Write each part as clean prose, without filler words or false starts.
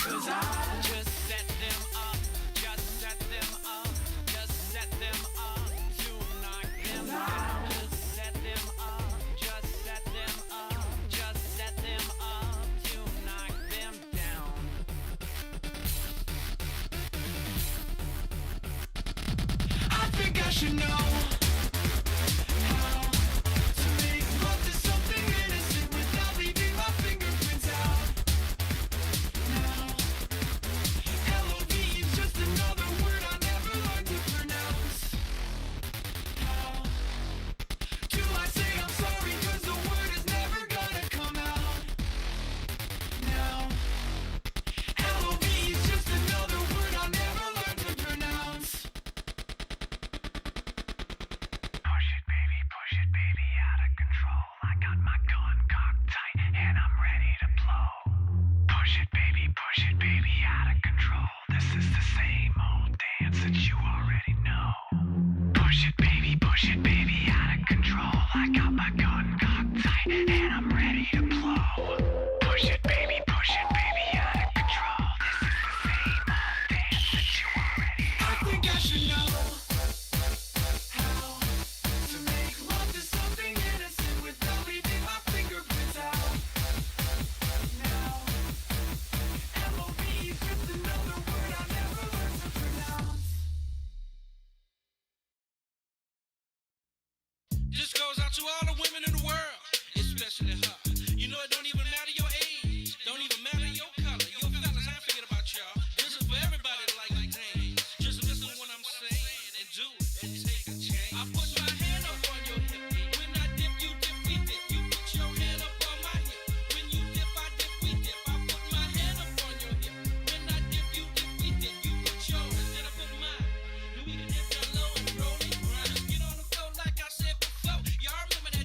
'Cause I just set them up, just set them up, just set them up to knock them down. Just set them up, just set them up, just set them up to knock them down. I think I should know how to make love to something innocent without leaving my fingerprints out. Now, LOV is just another word I never learned to pronounce. How do I say I'm sorry 'cause the word is never gonna come out? Now, LOV is just another word I never learned to pronounce. Push it, baby, out of control. I got my gun cocked tight and I'm ready to blow. Push it, baby, out of control. This is the same old dance that you already know. Push it, baby, out of control. I got my gun cocked tight and I'm ready to blow. Push it, baby, out of control. This is the same old dance that you already know. I think I should know how to make love to something innocent without leaving my fingerprints out. Now, LOV is just another word I never learned to pronounce. This goes out to all the women in the world, especially her. You know it don't even matter your age, don't even matter your color. Yo, fellas, I ain't forget about y'all. This is for everybody that like to dance. Just listen to what I'm saying and do it and take a chance. I put my hand up on your hip. When I dip, you dip, we dip. You put your hand up on my hip. When you dip, I dip, we dip. I put my hand up on your hip. When I dip, you dip, we dip. You put yours, then I put mine. Then we can dip down low and roll it. Just get on the floor like I said before. Y'all remember that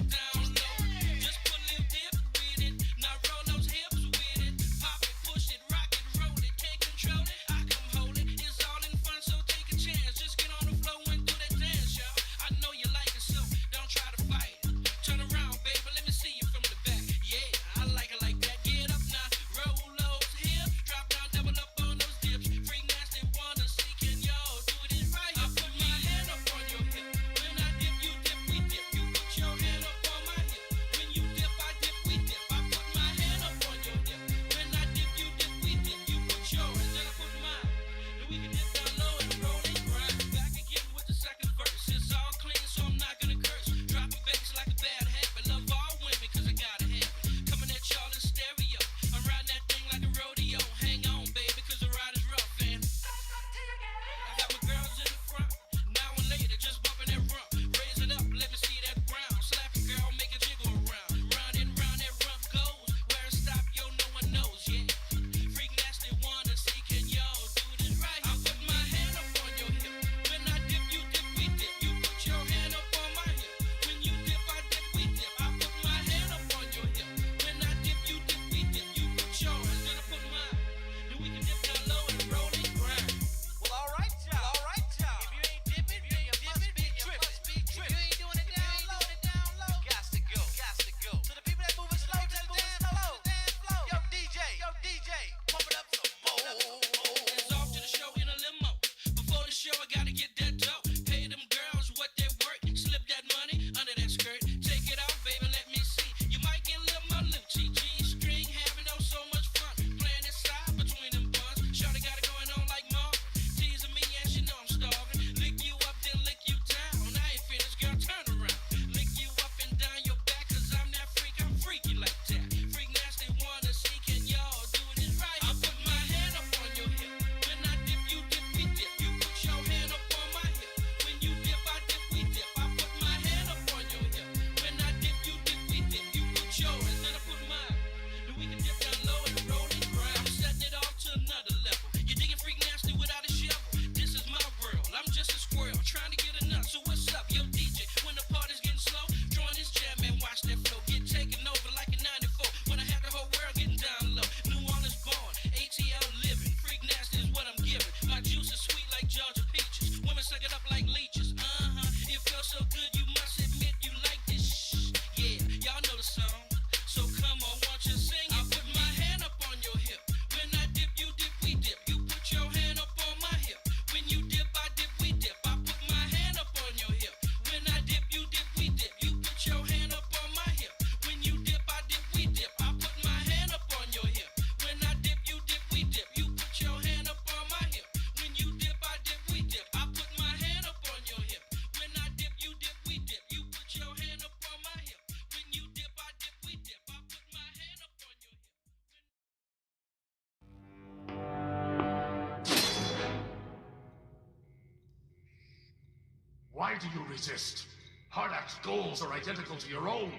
do you resist? Hardak's goals are identical to your own.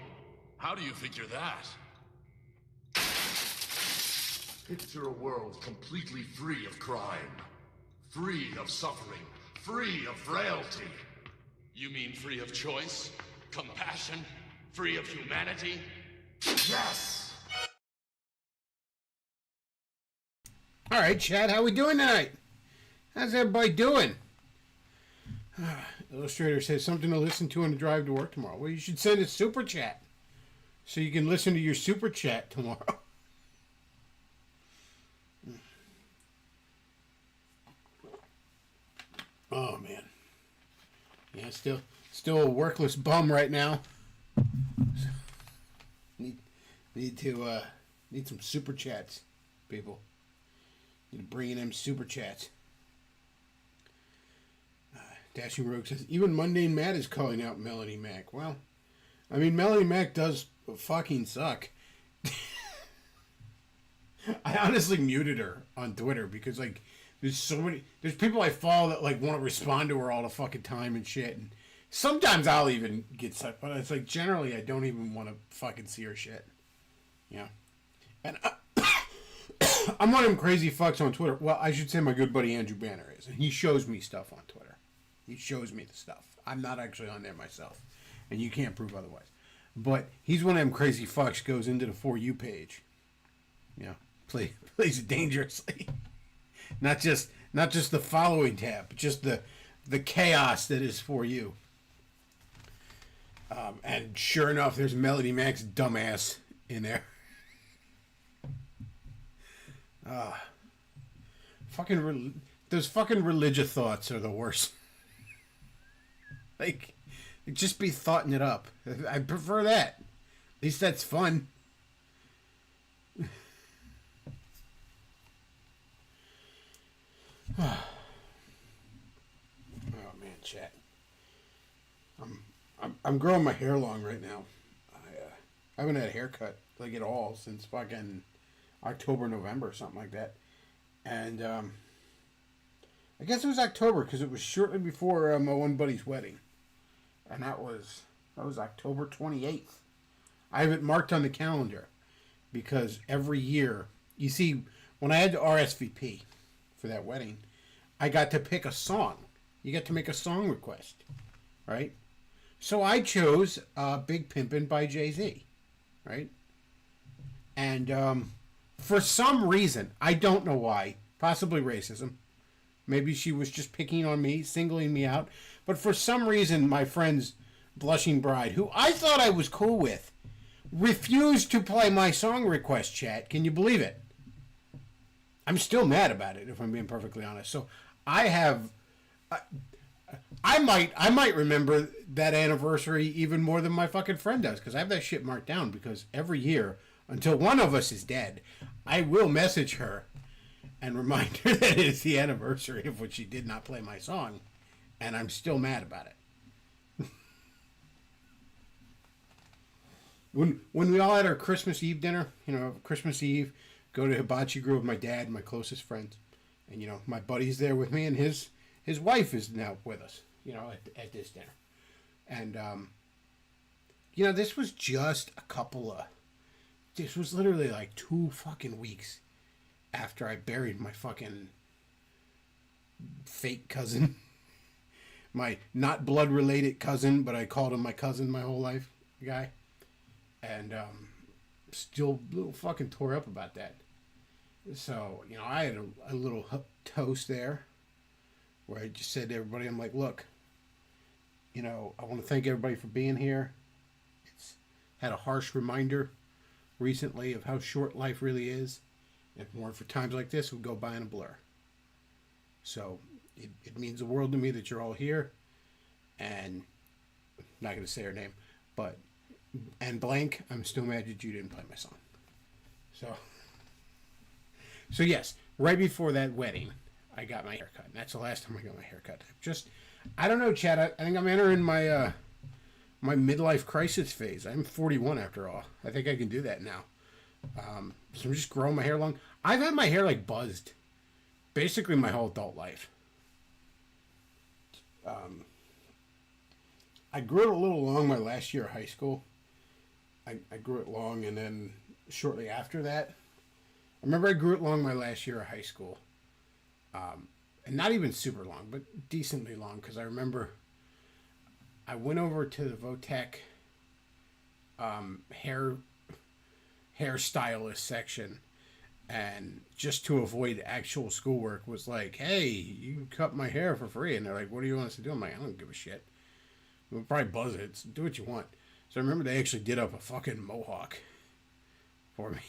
How do you figure that? Picture a world completely free of crime, free of suffering, free of frailty. You mean free of choice? Compassion? Free of humanity? Yes! All right, Chad, how we doing tonight? How's everybody doing? Illustrator says something to listen to on the drive to work tomorrow. Well, you should send a super chat so you can listen to your super chat tomorrow. Oh man, yeah, still a workless bum right now. Need some super chats, people. Need to bring in them super chats. Dashing Rogue says, even Mundane Matt is calling out Melanie Mac. Well, I mean, Melanie Mac does fucking suck. I honestly muted her on Twitter because, like, there's people I follow that, like, want to respond to her all the fucking time and shit. And sometimes I'll even get stuck, but it's like, generally, I don't even want to fucking see her shit. Yeah. And I'm one of them crazy fucks on Twitter. Well, I should say my good buddy Andrew Banner is. And he shows me stuff on Twitter. He shows me the stuff. I'm not actually on there myself. And you can't prove otherwise. But he's one of them crazy fucks, goes into the For You page. You know, plays it dangerously. Not just the following tab, but just the chaos that is For You. And sure enough, there's Melody Mac's dumbass in there. Those fucking religious thoughts are the worst. Like, just be thoughting it up. I prefer that. At least that's fun. Oh man, chat. I'm growing my hair long right now. I haven't had a haircut like at all since fucking October, November, or something like that. And I guess it was October because it was shortly before my one buddy's wedding, and that was October 28th. I have it marked on the calendar because every year, you see, when I had to RSVP for that wedding, I got to pick a song. You get to make a song request, right? So I chose "Big Pimpin'" by Jay-Z, right? And for some reason, I don't know why, possibly racism. Maybe she was just picking on me, singling me out. But for some reason, my friend's blushing bride, who I thought I was cool with, refused to play my song request, chat. Can you believe it? I'm still mad about it, if I'm being perfectly honest. So I might remember that anniversary even more than my fucking friend does, because I have that shit marked down, because every year, until one of us is dead, I will message her and remind her that it is the anniversary of when she did not play my song, and I'm still mad about it. When we all had our Christmas Eve dinner, Christmas Eve, go to Hibachi Grill with my dad and my closest friends, and my buddy's there with me, and his wife is now with us, at this dinner, and this was just this was literally like 2 fucking weeks after I buried my fucking fake cousin. My not blood-related cousin, but I called him my cousin my whole life, guy. And still a little fucking tore up about that. So, I had a little toast there where I just said to everybody, I'm like, look, I want to thank everybody for being here. It's had a harsh reminder recently of how short life really is. If it weren't for times like this, it would go by in a blur. So it means the world to me that you're all here. And I'm not going to say her name, but and blank, I'm still mad that you didn't play my song. So yes, right before that wedding, I got my haircut. And that's the last time I got my haircut. I don't know, Chad. I think I'm entering my my midlife crisis phase. I'm 41 after all. I think I can do that now. So I'm just growing my hair long. I've had my hair like buzzed basically my whole adult life. I grew it a little long my last year of high school. I grew it long, and then shortly after that, I remember I grew it long my last year of high school. And not even super long, but decently long, because I remember I went over to the Votech hairstylist section, and just to avoid actual schoolwork was like, hey, you can cut my hair for free. And they're like, what do you want us to do? I'm like, I don't give a shit. We'll probably buzz it. So do what you want. So I remember they actually did up a fucking mohawk for me.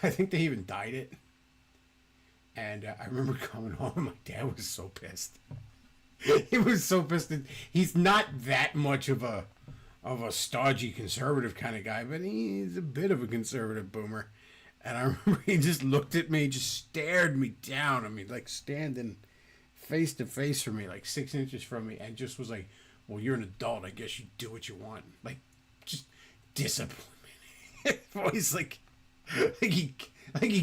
I think they even dyed it. And I remember coming home and my dad was so pissed. He was so pissed that he's not that much of a stodgy conservative kind of guy, but he's a bit of a conservative boomer. And I remember he just looked at me, just stared me down. I mean, like standing face to face from me, like 6 inches from me, and just was like, well, you're an adult. I guess you do what you want. Like, just discipline me. Voice like he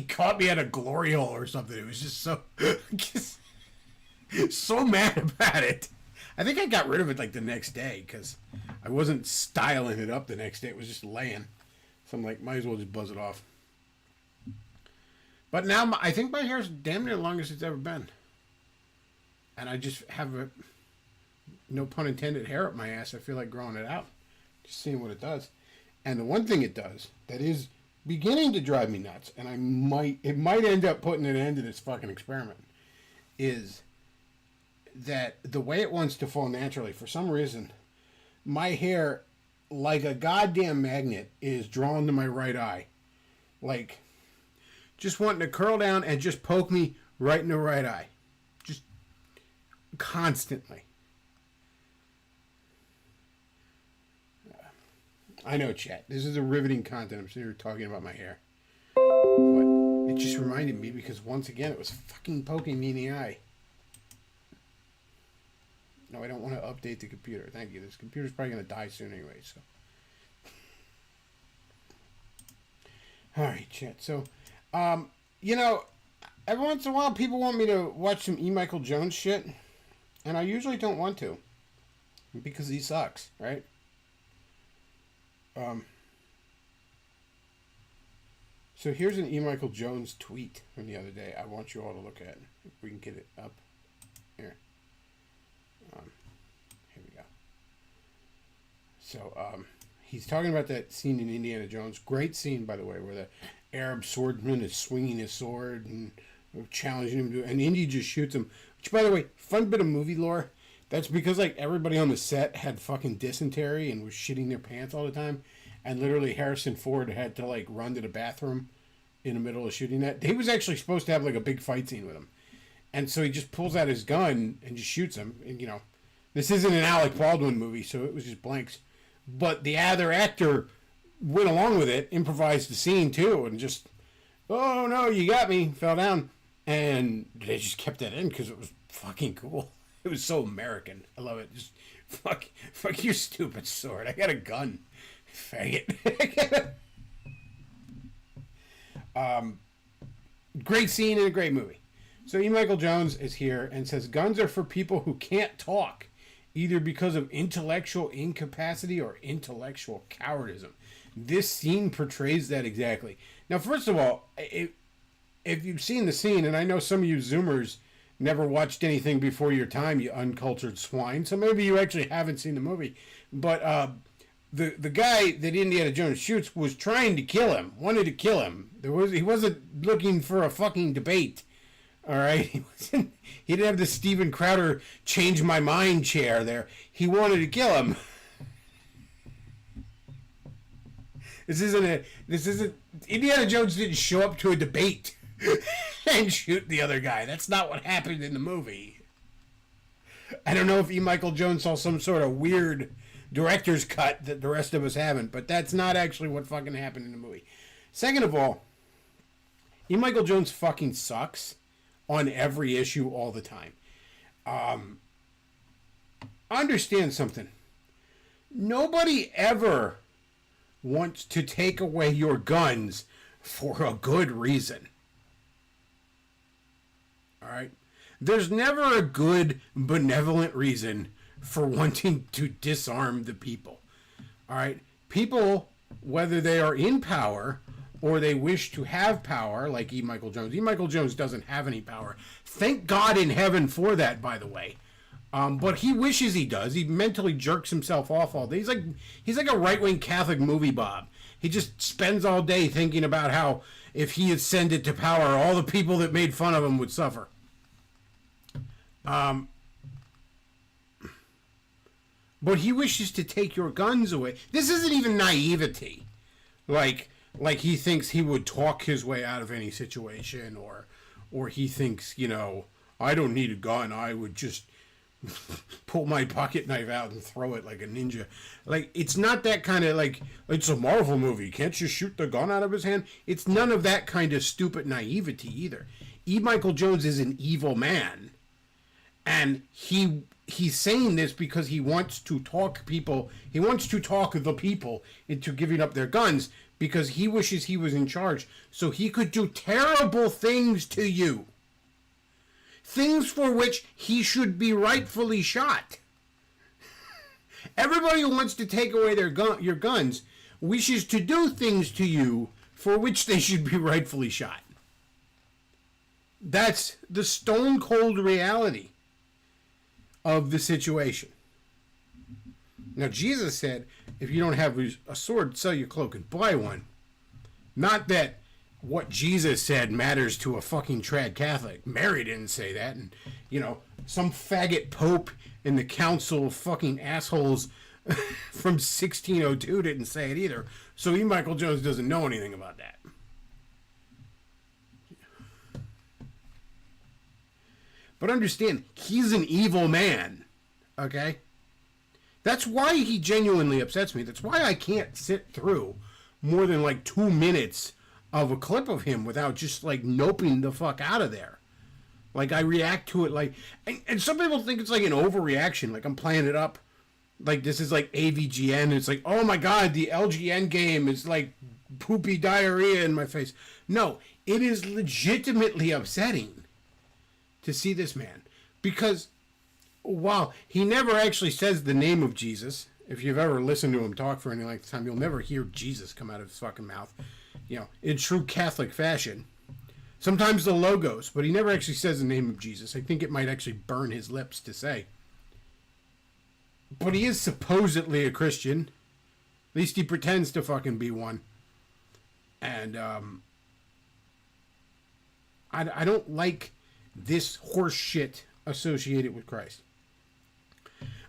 caught me at a glory hole or something. It was just so mad about it. I think I got rid of it like the next day because I wasn't styling it up the next day. It was just laying. So I'm like, might as well just buzz it off. But now I think my hair's damn near the longest it's ever been. And I just have a, no pun intended, hair up my ass. I feel like growing it out. Just seeing what it does. And the one thing it does that is beginning to drive me nuts, and it might end up putting an end to this fucking experiment, is that the way it wants to fall naturally, for some reason, my hair, like a goddamn magnet, is drawn to my right eye. Like, just wanting to curl down and just poke me right in the right eye. Just constantly. I know, chat. This is a riveting content. I'm sitting here talking about my hair. But it just reminded me because, once again, it was fucking poking me in the eye. No, I don't want to update the computer. Thank you. This computer's probably going to die soon anyway, so. Alright, chat. So, you know, every once in a while people want me to watch some E. Michael Jones shit, and I usually don't want to. Because he sucks, right? So here's an E. Michael Jones tweet from the other day. I want you all to look at. If we can get it up. Here. Here we go. So, he's talking about that scene in Indiana Jones. Great scene, by the way, where the Arab swordsman is swinging his sword and challenging him to, and Indy just shoots him. Which, by the way, fun bit of movie lore. That's because, like, everybody on the set had fucking dysentery and was shitting their pants all the time. And literally Harrison Ford had to, like, run to the bathroom in the middle of shooting that. He was actually supposed to have, like, a big fight scene with him. And so he just pulls out his gun and just shoots him. And, you know, this isn't an Alec Baldwin movie, so it was just blanks. But the other actor went along with it, improvised the scene, too, and just, oh, no, you got me, fell down. And they just kept that in because it was fucking cool. It was so American. I love it. Just fuck your stupid sword. I got a gun, faggot. Great scene and a great movie. So E. Michael Jones is here and says guns are for people who can't talk, either because of intellectual incapacity or intellectual cowardice. This scene portrays that exactly. Now, first of all, if you've seen the scene, and I know some of you Zoomers never watched anything before your time, you uncultured swine. So maybe you actually haven't seen the movie. But the guy that Indiana Jones shoots was trying to kill him, wanted to kill him. He wasn't looking for a fucking debate. All right? He didn't have the Steven Crowder change my mind chair there. He wanted to kill him. This isn't Indiana Jones didn't show up to a debate and shoot the other guy. That's not what happened in the movie. I don't know if E. Michael Jones saw some sort of weird director's cut that the rest of us haven't, but that's not actually what fucking happened in the movie. Second of all, E. Michael Jones fucking sucks on every issue all the time. Understand something. Nobody ever wants to take away your guns for a good reason. All right? There's never a good, benevolent reason for wanting to disarm the people. All right? People, whether they are in power or they wish to have power, like E. Michael Jones. E. Michael Jones doesn't have any power. Thank God in heaven for that, by the way. But he wishes he does. He mentally jerks himself off all day. He's like a right-wing Catholic movie Bob. He just spends all day thinking about how if he ascended to power, all the people that made fun of him would suffer. But he wishes to take your guns away. This isn't even naivety. Like he thinks he would talk his way out of any situation, or he thinks, I don't need a gun. I would just pull my pocket knife out and throw it like a ninja. Like, it's not that kind of, like, it's a Marvel movie. Can't you shoot the gun out of his hand? It's none of that kind of stupid naivety either. E. Michael Jones is an evil man. And he's saying this because he wants to talk the people into giving up their guns, because he wishes he was in charge so he could do terrible things to you. Things for which he should be rightfully shot. Everybody who wants to take away your guns wishes to do things to you for which they should be rightfully shot. That's the stone cold reality of the situation. Now, Jesus said, if you don't have a sword, sell your cloak and buy one. Not that what Jesus said matters to a fucking trad Catholic. Mary didn't say that. And, some faggot pope in the council of fucking assholes from 1602 didn't say it either. So E. Michael Jones doesn't know anything about that. But understand, he's an evil man. Okay? That's why he genuinely upsets me. That's why I can't sit through more than like 2 minutes of a clip of him without just like noping the fuck out of there. Like, I react to it like, and some people think it's like an overreaction, like I'm playing it up like this is like AVGN. It's like, oh my god, the LGN game is like poopy diarrhea in my face. No, it is legitimately upsetting to see this man, because while he never actually says the name of Jesus, if you've ever listened to him talk for any length of time, you'll never hear Jesus come out of his fucking mouth, in true Catholic fashion. Sometimes the logos, but he never actually says the name of Jesus. I think it might actually burn his lips to say. But he is supposedly a Christian. At least he pretends to fucking be one. And I don't like this horse shit associated with Christ.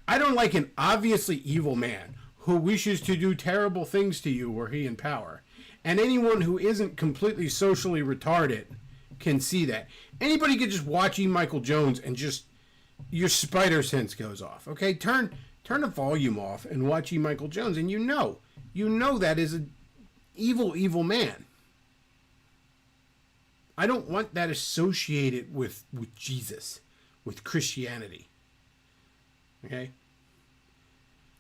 I don't like an obviously evil man who wishes to do terrible things to you were he in power. And anyone who isn't completely socially retarded can see that. Anybody could just watch E. Michael Jones and just your spider sense goes off. Okay, turn the volume off and watch E. Michael Jones, and you know that is an evil man. I don't want that associated with Jesus, with Christianity. Okay?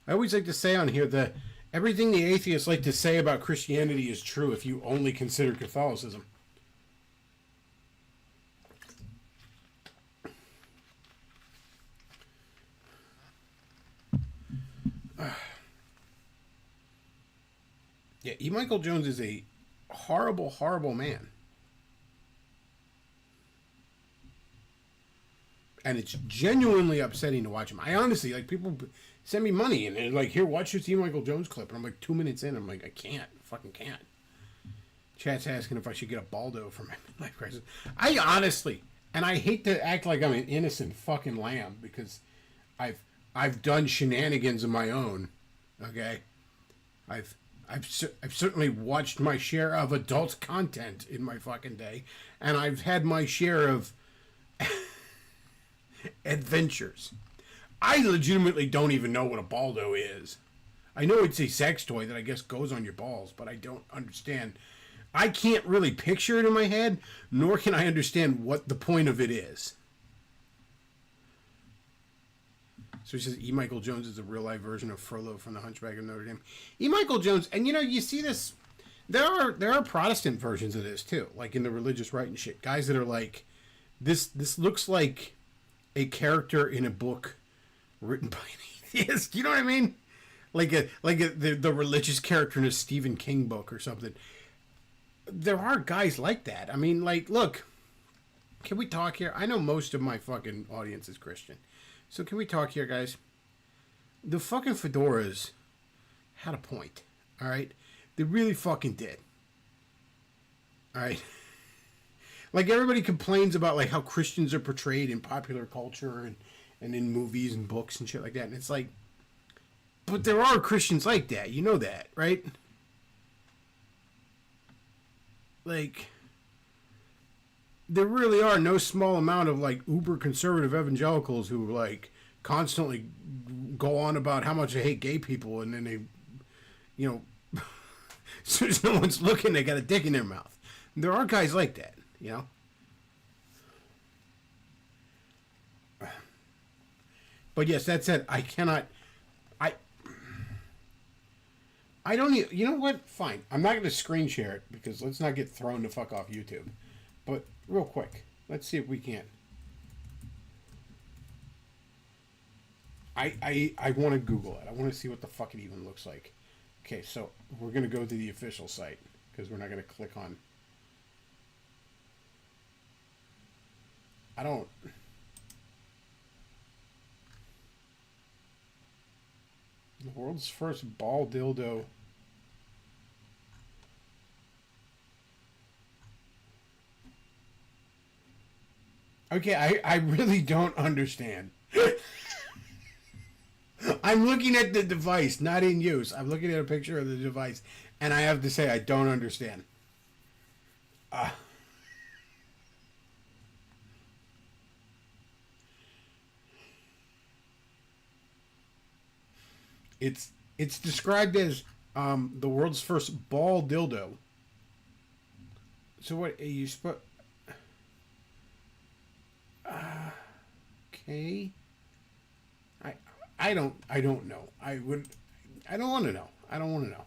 I always like to say on here that everything the atheists like to say about Christianity is true if you only consider Catholicism. Yeah, E. Michael Jones is a horrible, horrible man. And it's genuinely upsetting to watch him. I honestly, like, people send me money and they're like, here, watch this E. Michael Jones clip. And I'm like 2 minutes in, I'm like, I can't. Fucking can't. Chat's asking if I should get a Baldo for my midlife crisis. I honestly, and I hate to act like I'm an innocent fucking lamb, because I've done shenanigans of my own. Okay? I've certainly watched my share of adult content in my fucking day, and I've had my share of adventures. I legitimately don't even know what a Baldo is. I know it's a sex toy that I guess goes on your balls, but I don't understand. I can't really picture it in my head, nor can I understand what the point of it is. So he says E. Michael Jones is a real-life version of Frollo from The Hunchback of Notre Dame. E. Michael Jones, and you see this, there are Protestant versions of this too, like in the religious right and shit. Guys that are like, this looks like a character in a book written by an atheist. You know what I mean? The religious character in a Stephen King book or something. There are guys like that. I mean, like, look, can we talk here? I know most of my fucking audience is Christian. So can we talk here, guys? The fucking fedoras had a point. All right? They really fucking did. All right? Like, everybody complains about, like, how Christians are portrayed in popular culture and in movies and books and shit like that. And it's like, but there are Christians like that. You know that, right? Like, there really are no small amount of, like, uber conservative evangelicals who, like, constantly go on about how much they hate gay people, and then they, you know, as soon as no one's looking, they got a dick in their mouth. There are guys like that, you know? But yes, that said, I don't need, you know what? Fine. I'm not going to screen share it because let's not get thrown the fuck off YouTube. But real quick, let's see if we can. I want to Google it. I want to see what the fuck it even looks like. Okay, so we're going to go to the official site because we're not going to click on. I don't. The world's first ball dildo. Okay, I really don't understand. I'm looking at the device, not in use. I'm looking at a picture of the device, and I have to say I don't understand. It's described as the world's first ball dildo. So what are you supposed? Okay. I don't know. I don't want to know. I don't want to know.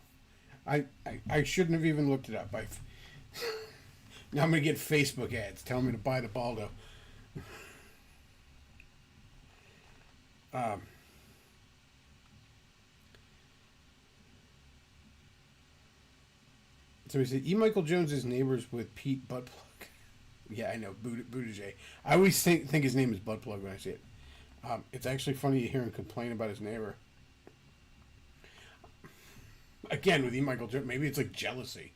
I shouldn't have even looked it up. Now I'm gonna get Facebook ads telling me to buy the Baldo. So he said, E. Michael Jones is neighbors with Pete Buttplug. Yeah, I know, Buttigieg. I always think his name is Buttplug when I see it. It's actually funny to hear him complain about his neighbor. Again, with E. Michael Jones, maybe it's like jealousy.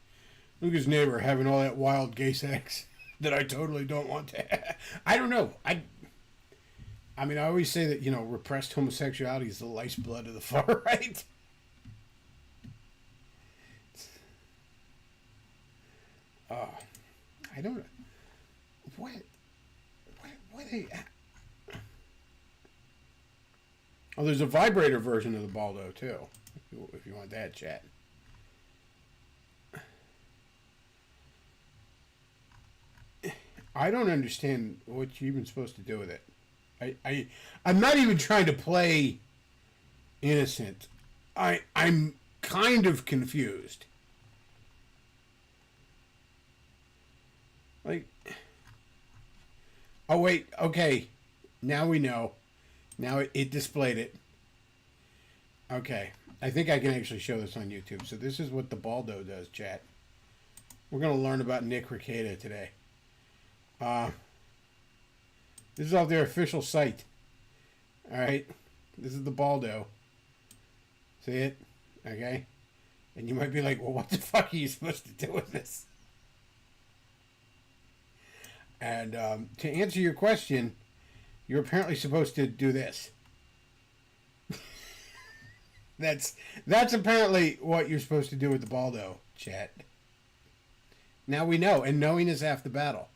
Look at his neighbor having all that wild gay sex that I totally don't want to have. I don't know. I mean, I always say that, you know, repressed homosexuality is the lifeblood of the far right. I don't. What oh, there's a vibrator version of the Baldo too. If you want that, chat. I don't understand what you're even supposed to do with it. I'm not even trying to play innocent. I'm kind of confused. Like, oh wait, okay. Now we know. Now it displayed it. Okay. I think I can actually show this on YouTube. So this is what the Baldo does, chat. We're going to learn about Nick Rekieta today. This is off their official site. Alright. This is the Baldo. See it? Okay. And you might be like, well, what the fuck are you supposed to do with this? And to answer your question, you're apparently supposed to do this. That's apparently what you're supposed to do with the Baldo, chat. Now we know, and knowing is half the battle.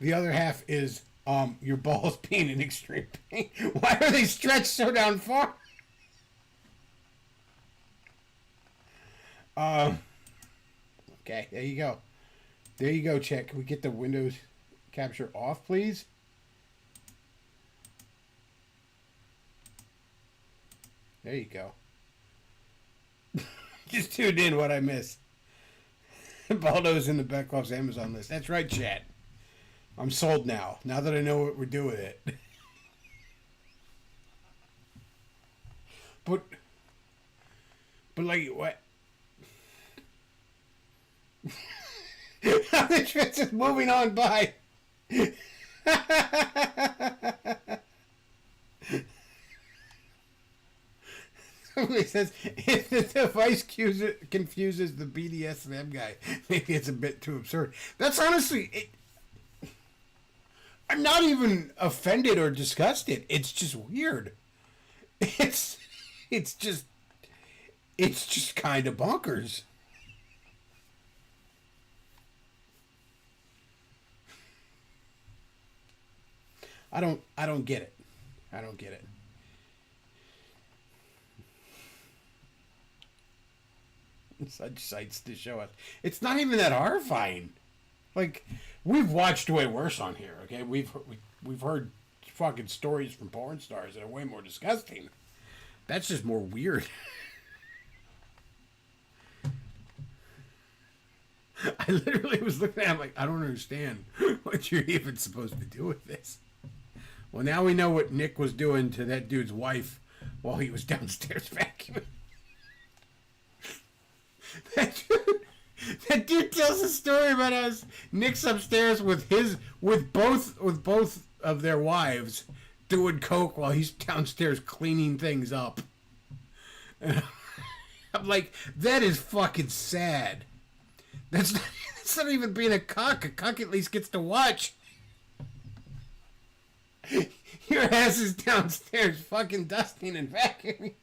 The other half is your balls being in extreme pain. Why are they stretched so down far? Okay, there you go. There you go, chat. Can we get the Windows capture off, please? There you go. Just tuned in what I missed. Baldo's in the Beckloff's Amazon list. That's right, chat. I'm sold now. Now that I know what we're doing with it. But like, what? The trip is moving on by. Somebody says, if the device confuses the BDSM guy, maybe it's a bit too absurd. That's honestly... I'm not even offended or disgusted. It's just weird. It's just kind of bonkers. I don't get it. I don't get it. Such sights to show us. It's not even that horrifying. Like, we've watched way worse on here, okay? We've heard fucking stories from porn stars that are way more disgusting. That's just more weird. I literally was looking at it like, I don't understand what you're even supposed to do with this. Well, now we know what Nick was doing to that dude's wife while he was downstairs vacuuming. That dude tells a story about us. Nick's upstairs with both of their wives doing coke while he's downstairs cleaning things up. And I'm like, that is fucking sad. That's not even being a cock. A cock at least gets to watch. Your ass is downstairs fucking dusting and vacuuming.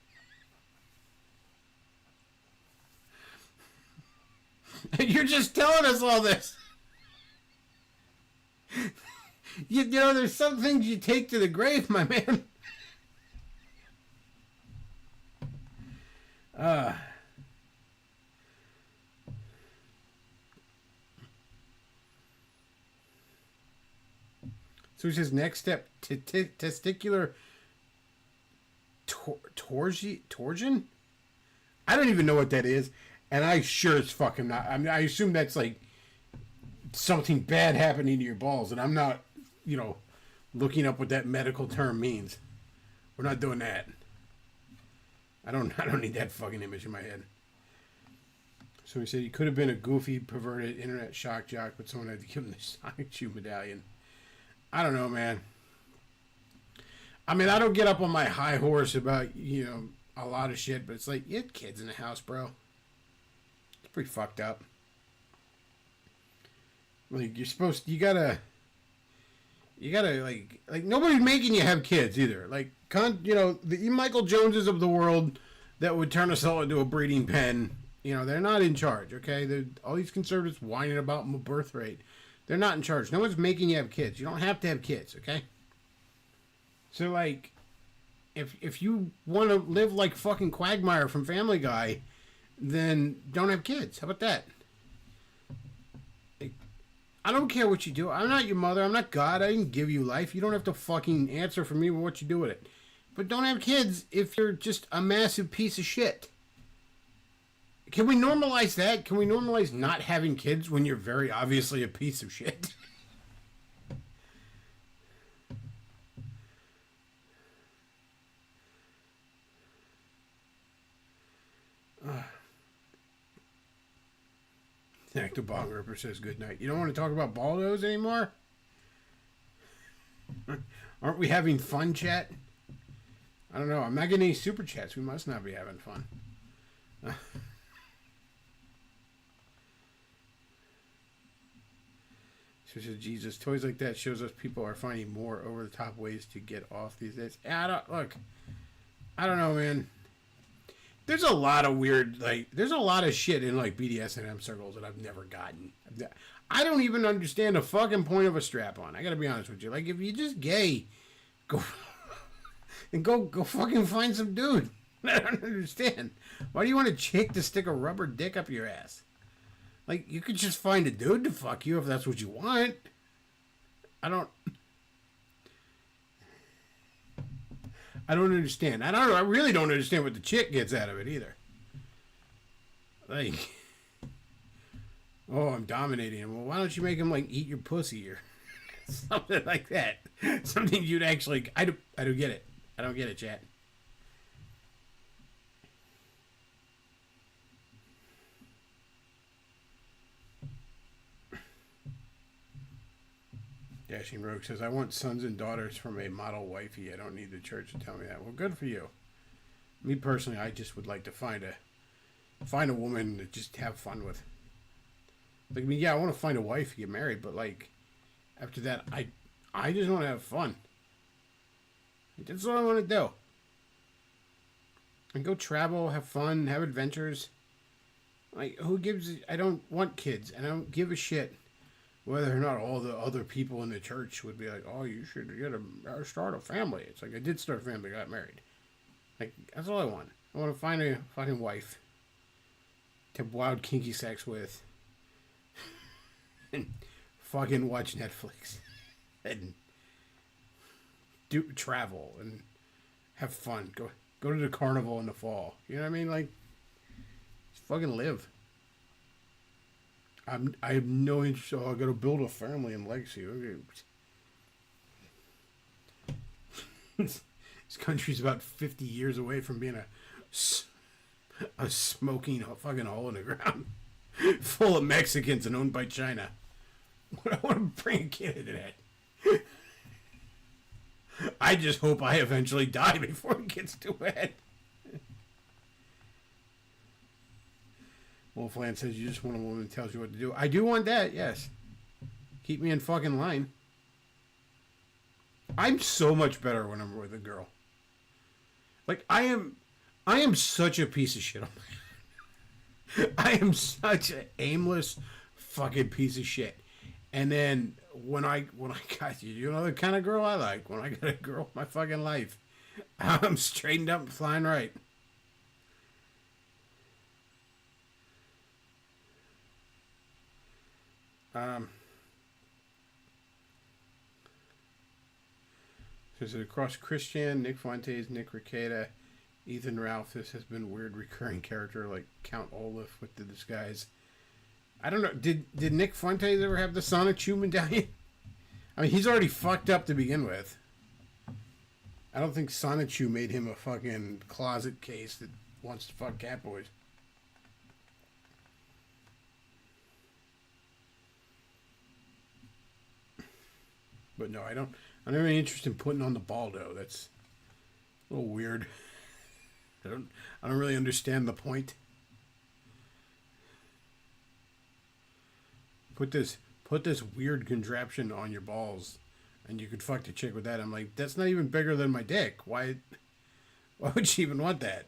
And you're just telling us all this. You know, there's some things you take to the grave, my man. So it says next step, testicular torsion? I don't even know what that is. And I sure it's fucking not. I mean, I assume that's like something bad happening to your balls. And I'm not, looking up what that medical term means. We're not doing that. I don't need that fucking image in my head. So he said he could have been a goofy, perverted internet shock jock, but someone had to give him the Sonic Shoe medallion. I don't know, man. I mean, I don't get up on my high horse about, a lot of shit, but it's like, you had kids in the house, bro. It's pretty fucked up. Like, you gotta, like, nobody's making you have kids either. Like, the Michael Joneses of the world that would turn us all into a breeding pen, they're not in charge, okay? All these conservatives whining about birth rate. They're not in charge. No one's making you have kids. You don't have to have kids, okay? So, like, if you want to live like fucking Quagmire from Family Guy, then don't have kids. How about that? Like, I don't care what you do. I'm not your mother. I'm not God. I didn't give you life. You don't have to fucking answer for me with what you do with it. But don't have kids if you're just a massive piece of shit. Can we normalize that? Can we normalize not having kids when you're very obviously a piece of shit? Actor Bong Ripper says good night. You don't want to talk about Baldos anymore? Aren't we having fun, chat? I don't know. I'm not getting any super chats. We must not be having fun. So says Jesus, toys like that shows us people are finding more over-the-top ways to get off these days. I don't know, man. There's a lot of weird, there's a lot of shit in, BDSM circles that I've never gotten. I don't even understand the fucking point of a strap-on. I gotta be honest with you. Like, if you're just gay, go fucking find some dude. I don't understand. Why do you want a chick to stick a rubber dick up your ass? Like, you could just find a dude to fuck you if that's what you want. I don't understand. I really don't understand what the chick gets out of it either. Like, Oh, I'm dominating him. Well, why don't you make him like eat your pussy or something like that? Something you'd actually. I don't get it. I don't get it, chat. Dashing Rogue says, I want sons and daughters from a model wifey. I don't need the church to tell me that. Well, good for you. Me personally, I just would like to find a woman to just have fun with. Like, I mean, yeah, I want to find a wife and get married, but like after that, I just want to have fun. That's what I want to do. And go travel, have fun, have adventures. Like, who gives? I don't want kids, and I don't give a shit whether or not all the other people in the church would be like, "Oh, you should start a family." It's like I did start a family, got married. Like, that's all I want. I want to find a fucking wife to have wild kinky sex with, and fucking watch Netflix, and do travel and have fun. Go to the carnival in the fall. You know what I mean? Like, just fucking live. I have no interest. Oh, I got to build a family in Legacy. Okay. This country's about 50 years away from being a smoking fucking hole in the ground, full of Mexicans and owned by China. I want to bring a kid into that. I just hope I eventually die before it gets too bad. Wolfland says you just want a woman that tells you what to do. I do want that, yes. Keep me in fucking line. I'm so much better when I'm with a girl. Like, I am such a piece of shit. I am such an aimless fucking piece of shit. And then when I got you know the kind of girl I like. When I got a girl in my fucking life, I'm straightened up and flying right. So is it across Christian, Nick Fuentes, Nick Requeta, Ethan Ralph? This has been a weird recurring character like Count Olaf with the disguise. I don't know. Did Nick Fuentes ever have the Sonic Chew medallion? I mean, he's already fucked up to begin with. I don't think Sonic Chew made him a fucking closet case that wants to fuck catboys. But no, I don't have any interest in putting on the Baldo. That's a little weird. I don't really understand the point. Put this weird contraption on your balls and you could fuck the chick with that. I'm like, that's not even bigger than my dick. Why would she even want that?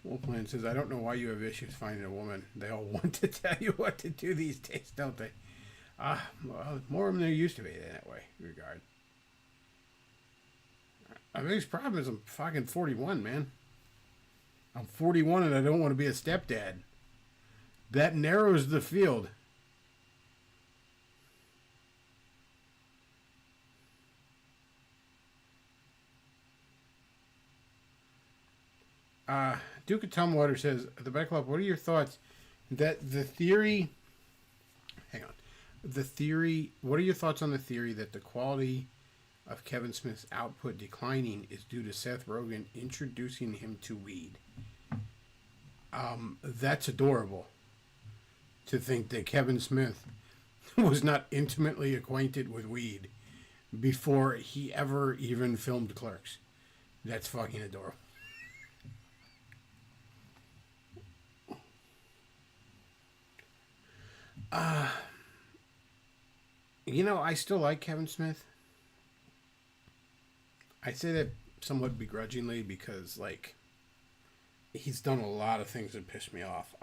Wolfman says, I don't know why you have issues finding a woman. They all want to tell you what to do these days, don't they? Well, more of them than there used to be in that way regard. My biggest problem is I'm fucking 41, man. I'm 41 and I don't want to be a stepdad. That narrows the field. Duke of Tumwater says, the back club, what are your thoughts that the theory... Hang on. What are your thoughts on the theory that the quality of Kevin Smith's output declining is due to Seth Rogen introducing him to weed? That's adorable. To think that Kevin Smith was not intimately acquainted with weed before he ever even filmed Clerks. That's fucking adorable. You know, I still like Kevin Smith. I say that somewhat begrudgingly because, like, he's done a lot of things that piss me off.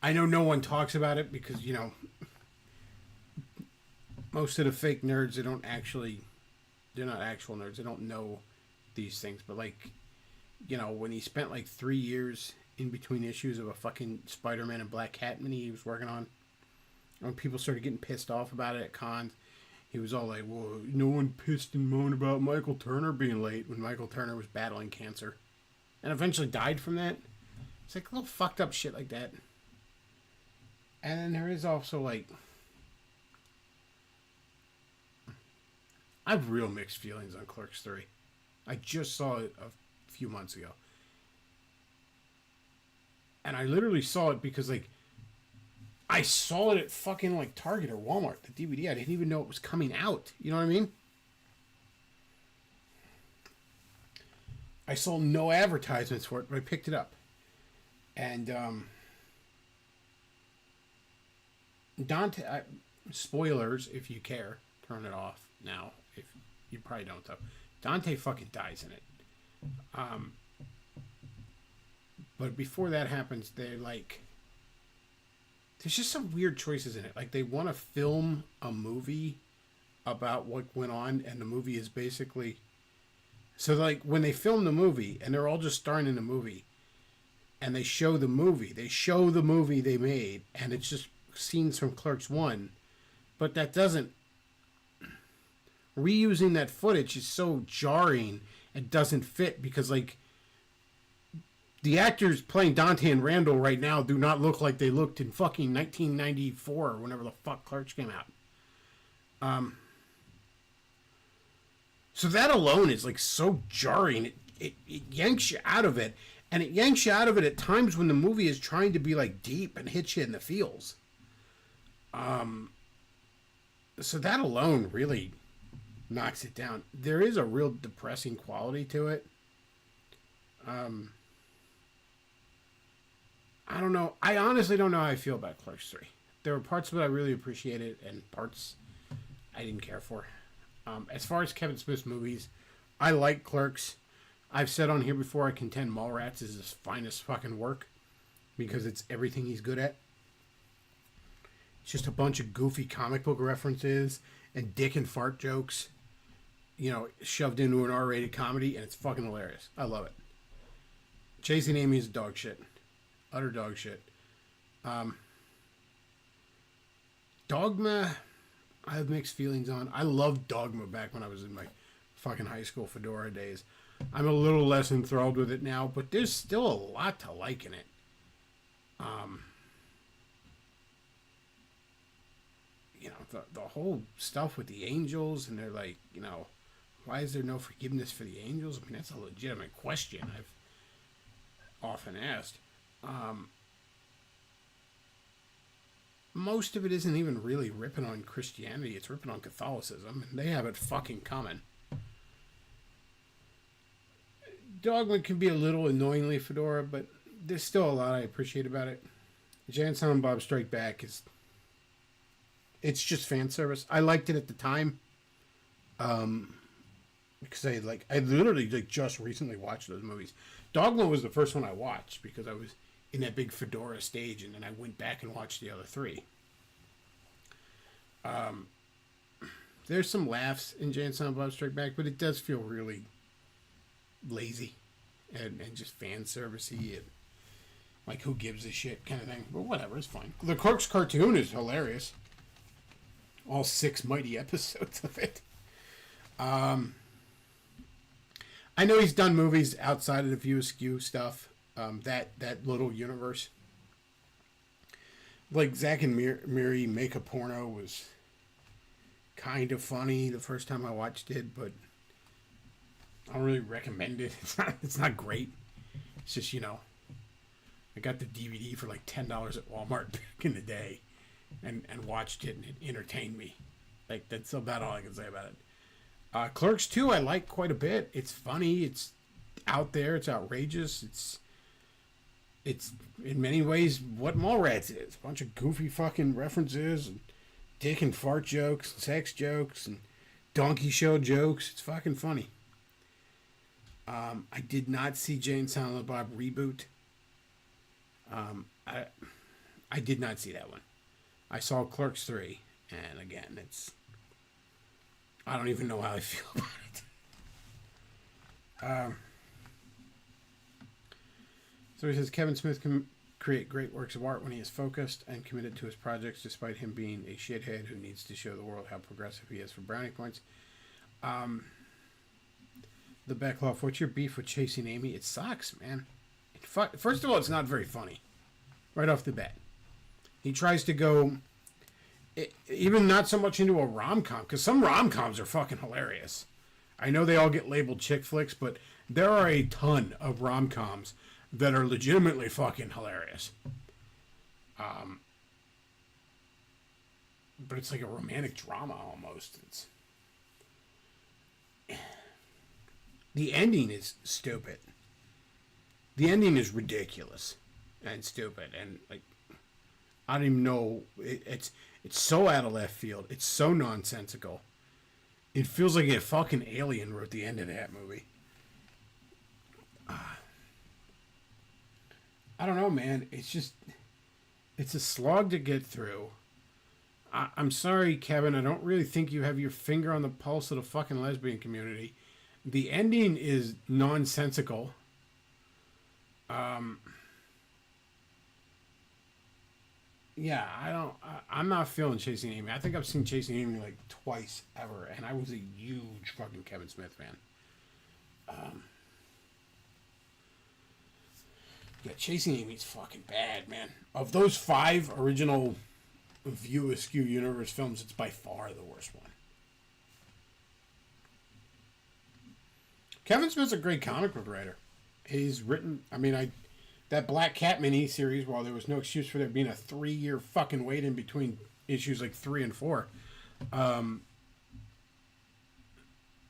I know no one talks about it because, you know, most of the fake nerds, they're not actual nerds. They don't know these things. But, like, you know, when he spent, like, 3 years in between issues of a fucking Spider-Man and Black Cat mini he was working on, when people started getting pissed off about it at cons, he was all like, well, no one pissed and moaned about Michael Turner being late when Michael Turner was battling cancer and eventually died from that. It's like little fucked up shit like that. And then there is also like, I have real mixed feelings on Clerks 3. I just saw it a few months ago. And I literally saw it because, like, I saw it at fucking, like, Target or Walmart, the DVD. I didn't even know it was coming out. You know what I mean? I saw no advertisements for it, but I picked it up. And, Dante, spoilers, if you care, turn it off now. If you probably don't, though. Dante fucking dies in it. But before that happens, they're like, there's just some weird choices in it. Like, they want to film a movie about what went on, and the movie is basically, so like when they film the movie and they're all just starring in the movie and they show the movie they made, and it's just scenes from Clerks 1, but that doesn't, reusing that footage is so jarring. It doesn't fit because, like, the actors playing Dante and Randall right now do not look like they looked in fucking 1994 or whenever the fuck Clerks came out. So that alone is, like, so jarring. It yanks you out of it. And it yanks you out of it at times when the movie is trying to be, like, deep and hit you in the feels. So that alone really knocks it down. There is a real depressing quality to it. I don't know. I honestly don't know how I feel about Clerks 3. There were parts of it I really appreciated and parts I didn't care for. As far as Kevin Smith's movies, I like Clerks. I've said on here before, I contend Mallrats is his finest fucking work because it's everything he's good at. It's just a bunch of goofy comic book references and dick and fart jokes, you know, shoved into an R-rated comedy, and it's fucking hilarious. I love it. Chasing Amy is dog shit. Utter dog shit. Dogma, I have mixed feelings on. I loved Dogma back when I was in my fucking high school Fedora days. I'm a little less enthralled with it now, but there's still a lot to like in it. You know, the whole stuff with the angels, and they're like, you know, why is there no forgiveness for the angels? I mean, that's a legitimate question I've often asked. Most of it isn't even really ripping on Christianity. It's ripping on Catholicism, and they have it fucking coming. Dogma can be a little annoyingly Fedora, but there's still a lot I appreciate about it. Jay and Silent Bob Strike Back is, it's just fan service. I liked it at the time, because I literally like just recently watched those movies. Dogma was the first one I watched because I was in that big Fedora stage, and then I went back and watched the other three. There's some laughs in Jay and Silent Bob Strike Back, but it does feel really lazy and just fan servicey and like who gives a shit kind of thing. But whatever, it's fine. The Clerks cartoon is hilarious. All 6 mighty episodes of it. I know he's done movies outside of the View Askew stuff. That little universe. Like Zack and Miri Make a Porno was kind of funny the first time I watched it, but I don't really recommend it. It's not great. It's just, you know, I got the DVD for like $10 at Walmart back in the day and watched it, and it entertained me. Like, that's about all I can say about it. Clerks 2 I like quite a bit. It's funny. It's out there. It's outrageous. It's in many ways what Mallrats is. A bunch of goofy fucking references and dick and fart jokes and sex jokes and donkey show jokes. It's fucking funny. I did not see Jay and Silent Bob Reboot. I did not see that one. I saw Clerks 3, and again, I don't even know how I feel about it. So he says Kevin Smith create great works of art when he is focused and committed to his projects, despite him being a shithead who needs to show the world how progressive he is for brownie points. The Beckloff, what's your beef with Chasing Amy? It sucks, man. First of all, it's not very funny. Right off the bat. He tries to go, even not so much into a rom-com, because some rom-coms are fucking hilarious. I know they all get labeled chick flicks, but there are a ton of rom-coms that are legitimately fucking hilarious. But it's like a romantic drama almost. The ending is stupid. The ending is ridiculous and stupid, and like I don't even know. It's so out of left field. It's so nonsensical. It feels like a fucking alien wrote the end of that movie. I don't know, man. It's a slog to get through. I'm sorry, Kevin. I don't really think you have your finger on the pulse of the fucking lesbian community. The ending is nonsensical. Yeah, I'm not feeling Chasing Amy. I think I've seen Chasing Amy like twice ever, and I was a huge fucking Kevin Smith fan. Yeah, Chasing Amy's fucking bad, man. Of those 5 original View Askew Universe films, it's by far the worst one. Kevin Smith's a great comic book writer. He's written, that Black Cat mini-series, while there was no excuse for there being a 3-year fucking wait in between issues like 3 and 4,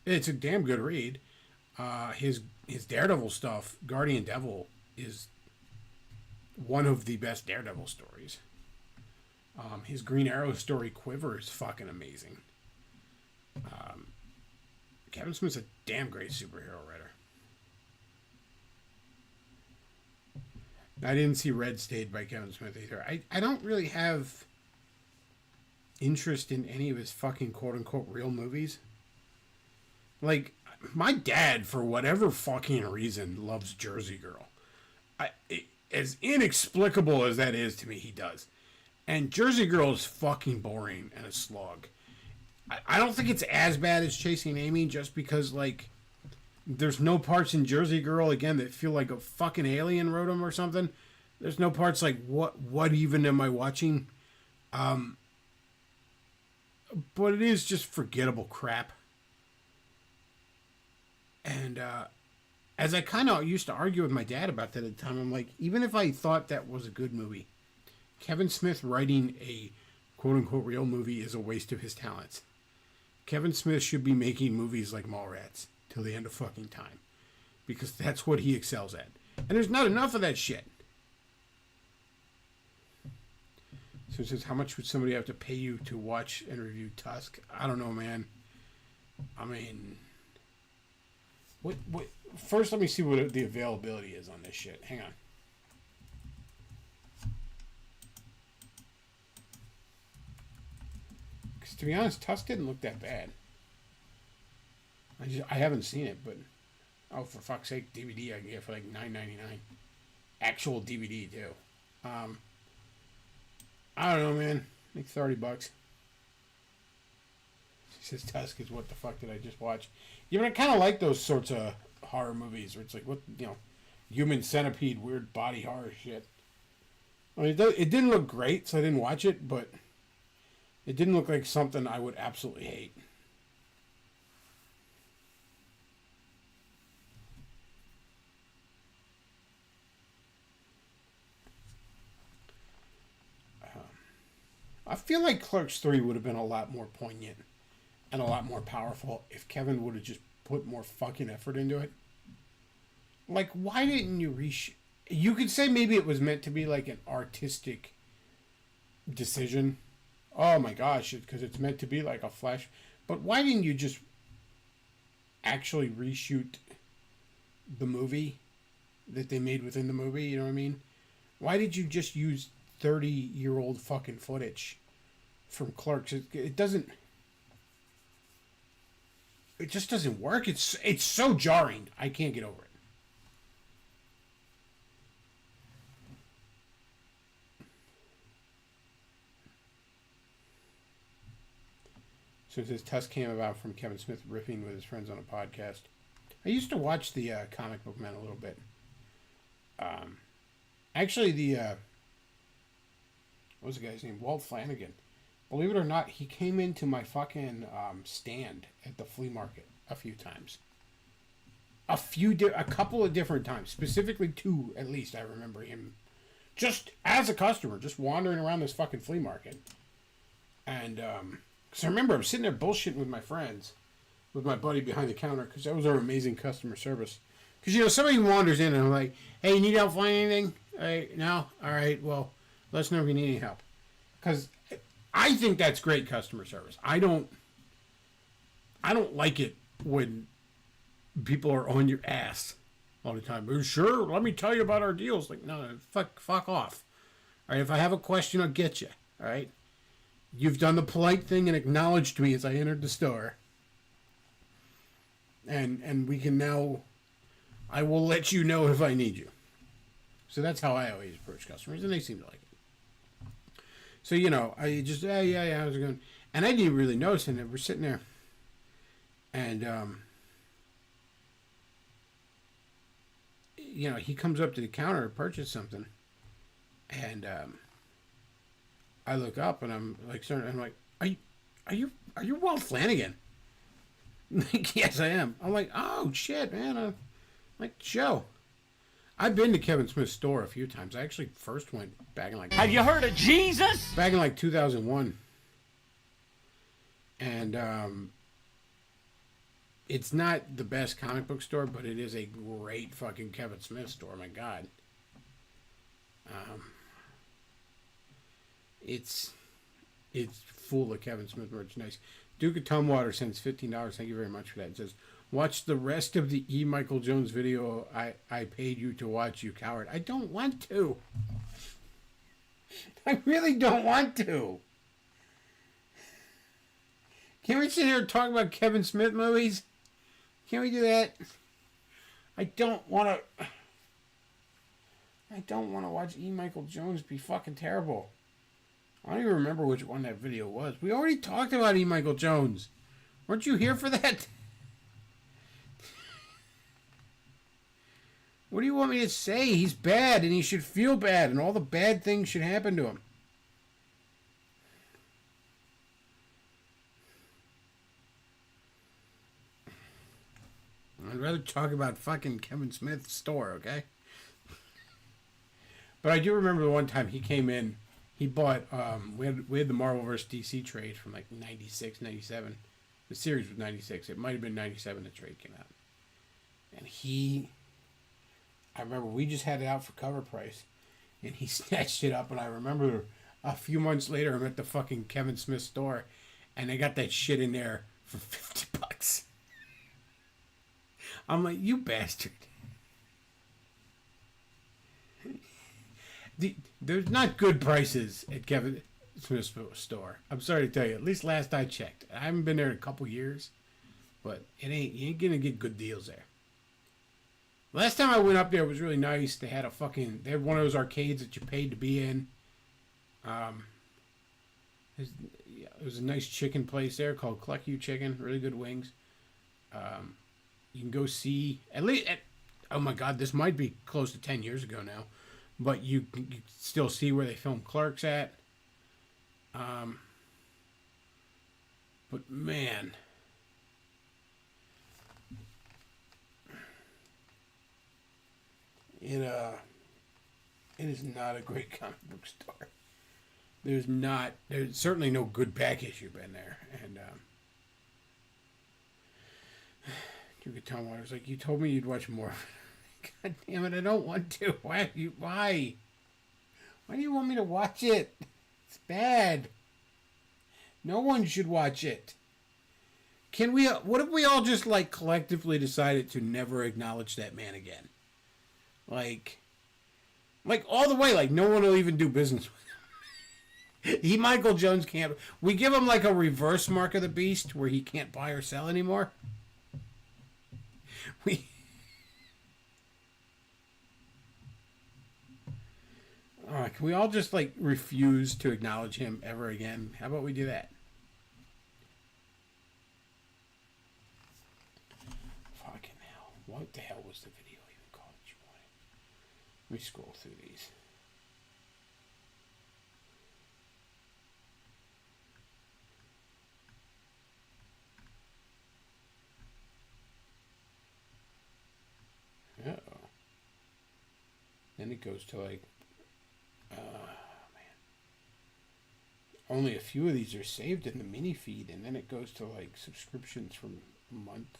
it's a damn good read. His Daredevil stuff, Guardian Devil, is one of the best Daredevil stories. His Green Arrow story, Quiver, is fucking amazing. Kevin Smith's a damn great superhero writer. I didn't see Red State by Kevin Smith either. I don't really have interest in any of his fucking quote-unquote real movies. Like, my dad, for whatever fucking reason, loves Jersey Girl. As inexplicable as that is to me, he does. And Jersey Girl is fucking boring and a slog. I don't think it's as bad as Chasing Amy, just because, like, there's no parts in Jersey Girl, again, that feel like a fucking alien wrote them or something. There's no parts like, what even am I watching? But it is just forgettable crap. And, as I kind of used to argue with my dad about that at the time, I'm like, even if I thought that was a good movie, Kevin Smith writing a quote-unquote real movie is a waste of his talents. Kevin Smith should be making movies like Mallrats till the end of fucking time, because that's what he excels at. And there's not enough of that shit. So it says, how much would somebody have to pay you to watch and review Tusk? I don't know, man. I mean, what? First, let me see what the availability is on this shit. Hang on. Because to be honest, Tusk didn't look that bad. I haven't seen it, but oh, for fuck's sake, DVD I can get for like $9.99. Actual DVD too. I don't know, man. Like $30. She says Tusk is what the fuck did I just watch? Yeah, but I kind of like those sorts of horror movies where it's like, what, Human Centipede, weird body horror shit. I mean, it didn't look great, so I didn't watch it, but it didn't look like something I would absolutely hate. I feel like Clerks 3 would have been a lot more poignant and a lot more powerful if Kevin would have just put more fucking effort into it. Like, why didn't you You could say maybe it was meant to be like an artistic decision. Oh my gosh, because it's meant to be like a flash. But why didn't you just actually reshoot the movie that they made within the movie? You know what I mean? Why did you just use 30-year-old fucking footage from Clerks? It doesn't... It just doesn't work. It's so jarring. I can't get over it. since his test came about from Kevin Smith riffing with his friends on a podcast. I used to watch the Comic Book Man a little bit. Actually, what was the guy's name? Walt Flanagan. Believe it or not, he came into my fucking stand at the flea market a few times. A couple of different times. Specifically 2, at least, I remember him. Just as a customer, just wandering around this fucking flea market. And, because I remember I'm sitting there bullshitting with my friends. With my buddy behind the counter, because that was our amazing customer service. Because, somebody wanders in and I'm like, hey, you need help finding anything? No? Alright, well, let us know if you need any help. Because I think that's great customer service. I don't like it when people are on your ass all the time. Sure, let me tell you about our deals. Like, no, fuck off. Alright, if I have a question, I'll get you. Alright? You've done the polite thing and acknowledged me as I entered the store. And we can now, I will let you know if I need you. So that's how I always approach customers, and they seem to like it. So, I just, yeah, how's it going? And I didn't really notice it. We're sitting there, and, he comes up to the counter to purchase something, and, I look up, and I'm like, are you Walt Flanagan? Like, yes, I am. I'm like, oh, shit, man. I'm like, Joe. I've been to Kevin Smith's store a few times. I actually first went back in Have you heard of Jesus? Back in 2001. And, it's not the best comic book store, but it is a great fucking Kevin Smith store. My God. It's full of Kevin Smith merchandise. Duke of Tumwater sends $15. Thank you very much for that. It says, watch the rest of the E. Michael Jones video I paid you to watch, you coward. I don't want to. I really don't want to. Can't we sit here and talk about Kevin Smith movies? Can't we do that? I don't want to watch E. Michael Jones be fucking terrible. I don't even remember which one that video was. We already talked about E. Michael Jones. Weren't you here for that? What do you want me to say? He's bad, and he should feel bad, and all the bad things should happen to him. I'd rather talk about fucking Kevin Smith's store, okay? But I do remember the one time he came in. He bought, we had the Marvel vs. DC trade from 96, 97. The series was 96. It might have been 97 the trade came out. And I remember we just had it out for cover price. And he snatched it up, and I remember a few months later I'm at the fucking Kevin Smith store, and they got that shit in there for $50. I'm like, you bastard. There's not good prices at Kevin Smith's store. I'm sorry to tell you. At least last I checked. I haven't been there in a couple years, but you ain't gonna get good deals there. Last time I went up there, it was really nice. They had one of those arcades that you paid to be in. It was a nice chicken place there called Cluck You Chicken. Really good wings. You can go see oh my God, this might be close to 10 years ago now. But you can still see where they filmed Clerks at. But man, it is not a great comic book store. There's certainly no good back issue in there. And Duke of Tumwater's like, you told me you'd watch more. God damn it, I don't want to. Why? Why do you want me to watch it? It's bad. No one should watch it. What if we all just collectively decided to never acknowledge that man again? Like all the way, no one will even do business with him. Michael Jones can't. We give him a reverse Mark of the Beast where he can't buy or sell anymore. Alright, can we all just refuse to acknowledge him ever again? How about we do that? what the hell was the video even called that you wanted? Let me scroll through these. Uh-oh. Then it goes to like, man. Only a few of these are saved in the mini feed, and then it goes to like subscriptions from a month.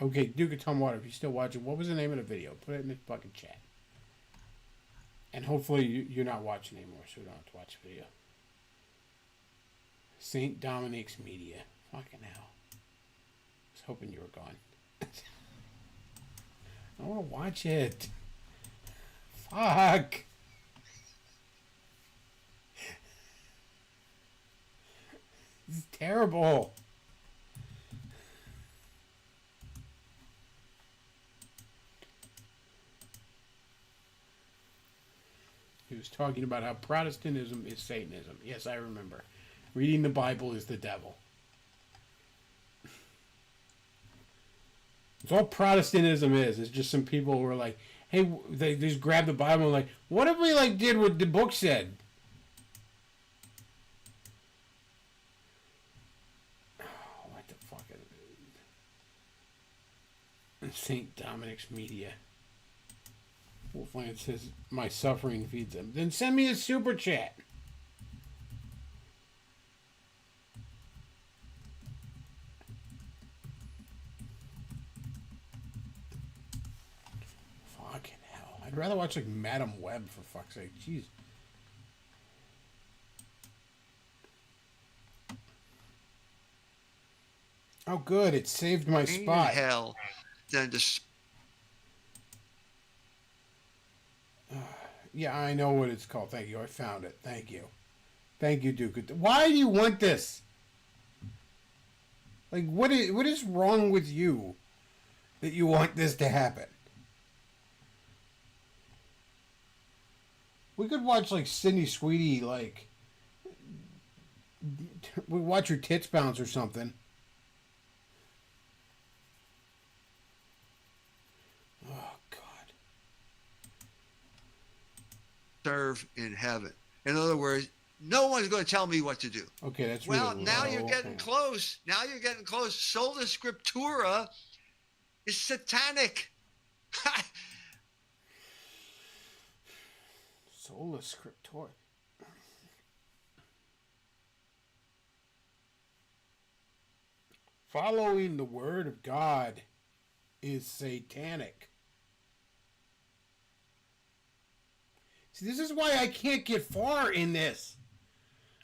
Okay, Duke of Tumwater, if you're still watching, what was the name of the video? Put it in the fucking chat. And hopefully you're not watching anymore, so we don't have to watch the video. St. Dominic's Media. Fucking hell. I was hoping you were gone. I want to watch it. Fuck. This is terrible. He was talking about how Protestantism is Satanism. Yes, I remember. Reading the Bible is the devil. It's all Protestantism is. It's just some people who are like, hey, they just grab the Bible and like, what if we like did what the book said? Oh, what the fuck is it? St. Dominic's Media. Wolfland says, my suffering feeds them. Then send me a super chat. Fucking hell. I'd rather watch like Madam Web, for fuck's sake. Jeez. Oh, good. It saved my spot. Hell. Then just... Yeah, I know what it's called. Thank you. I found it. Thank you. Thank you, Duke. Why do you want this? Like, what is wrong with you that you want this to happen? We could watch, like, Sydney Sweetie, like... We watch her tits bounce or something. Serve in heaven. In other words, no one's going to tell me what to do. Okay, that's well. Really now low. you're getting close. Now you're getting close. Sola Scriptura is satanic. Sola Scriptura. Following the word of God is satanic. See, this is why I can't get far in this.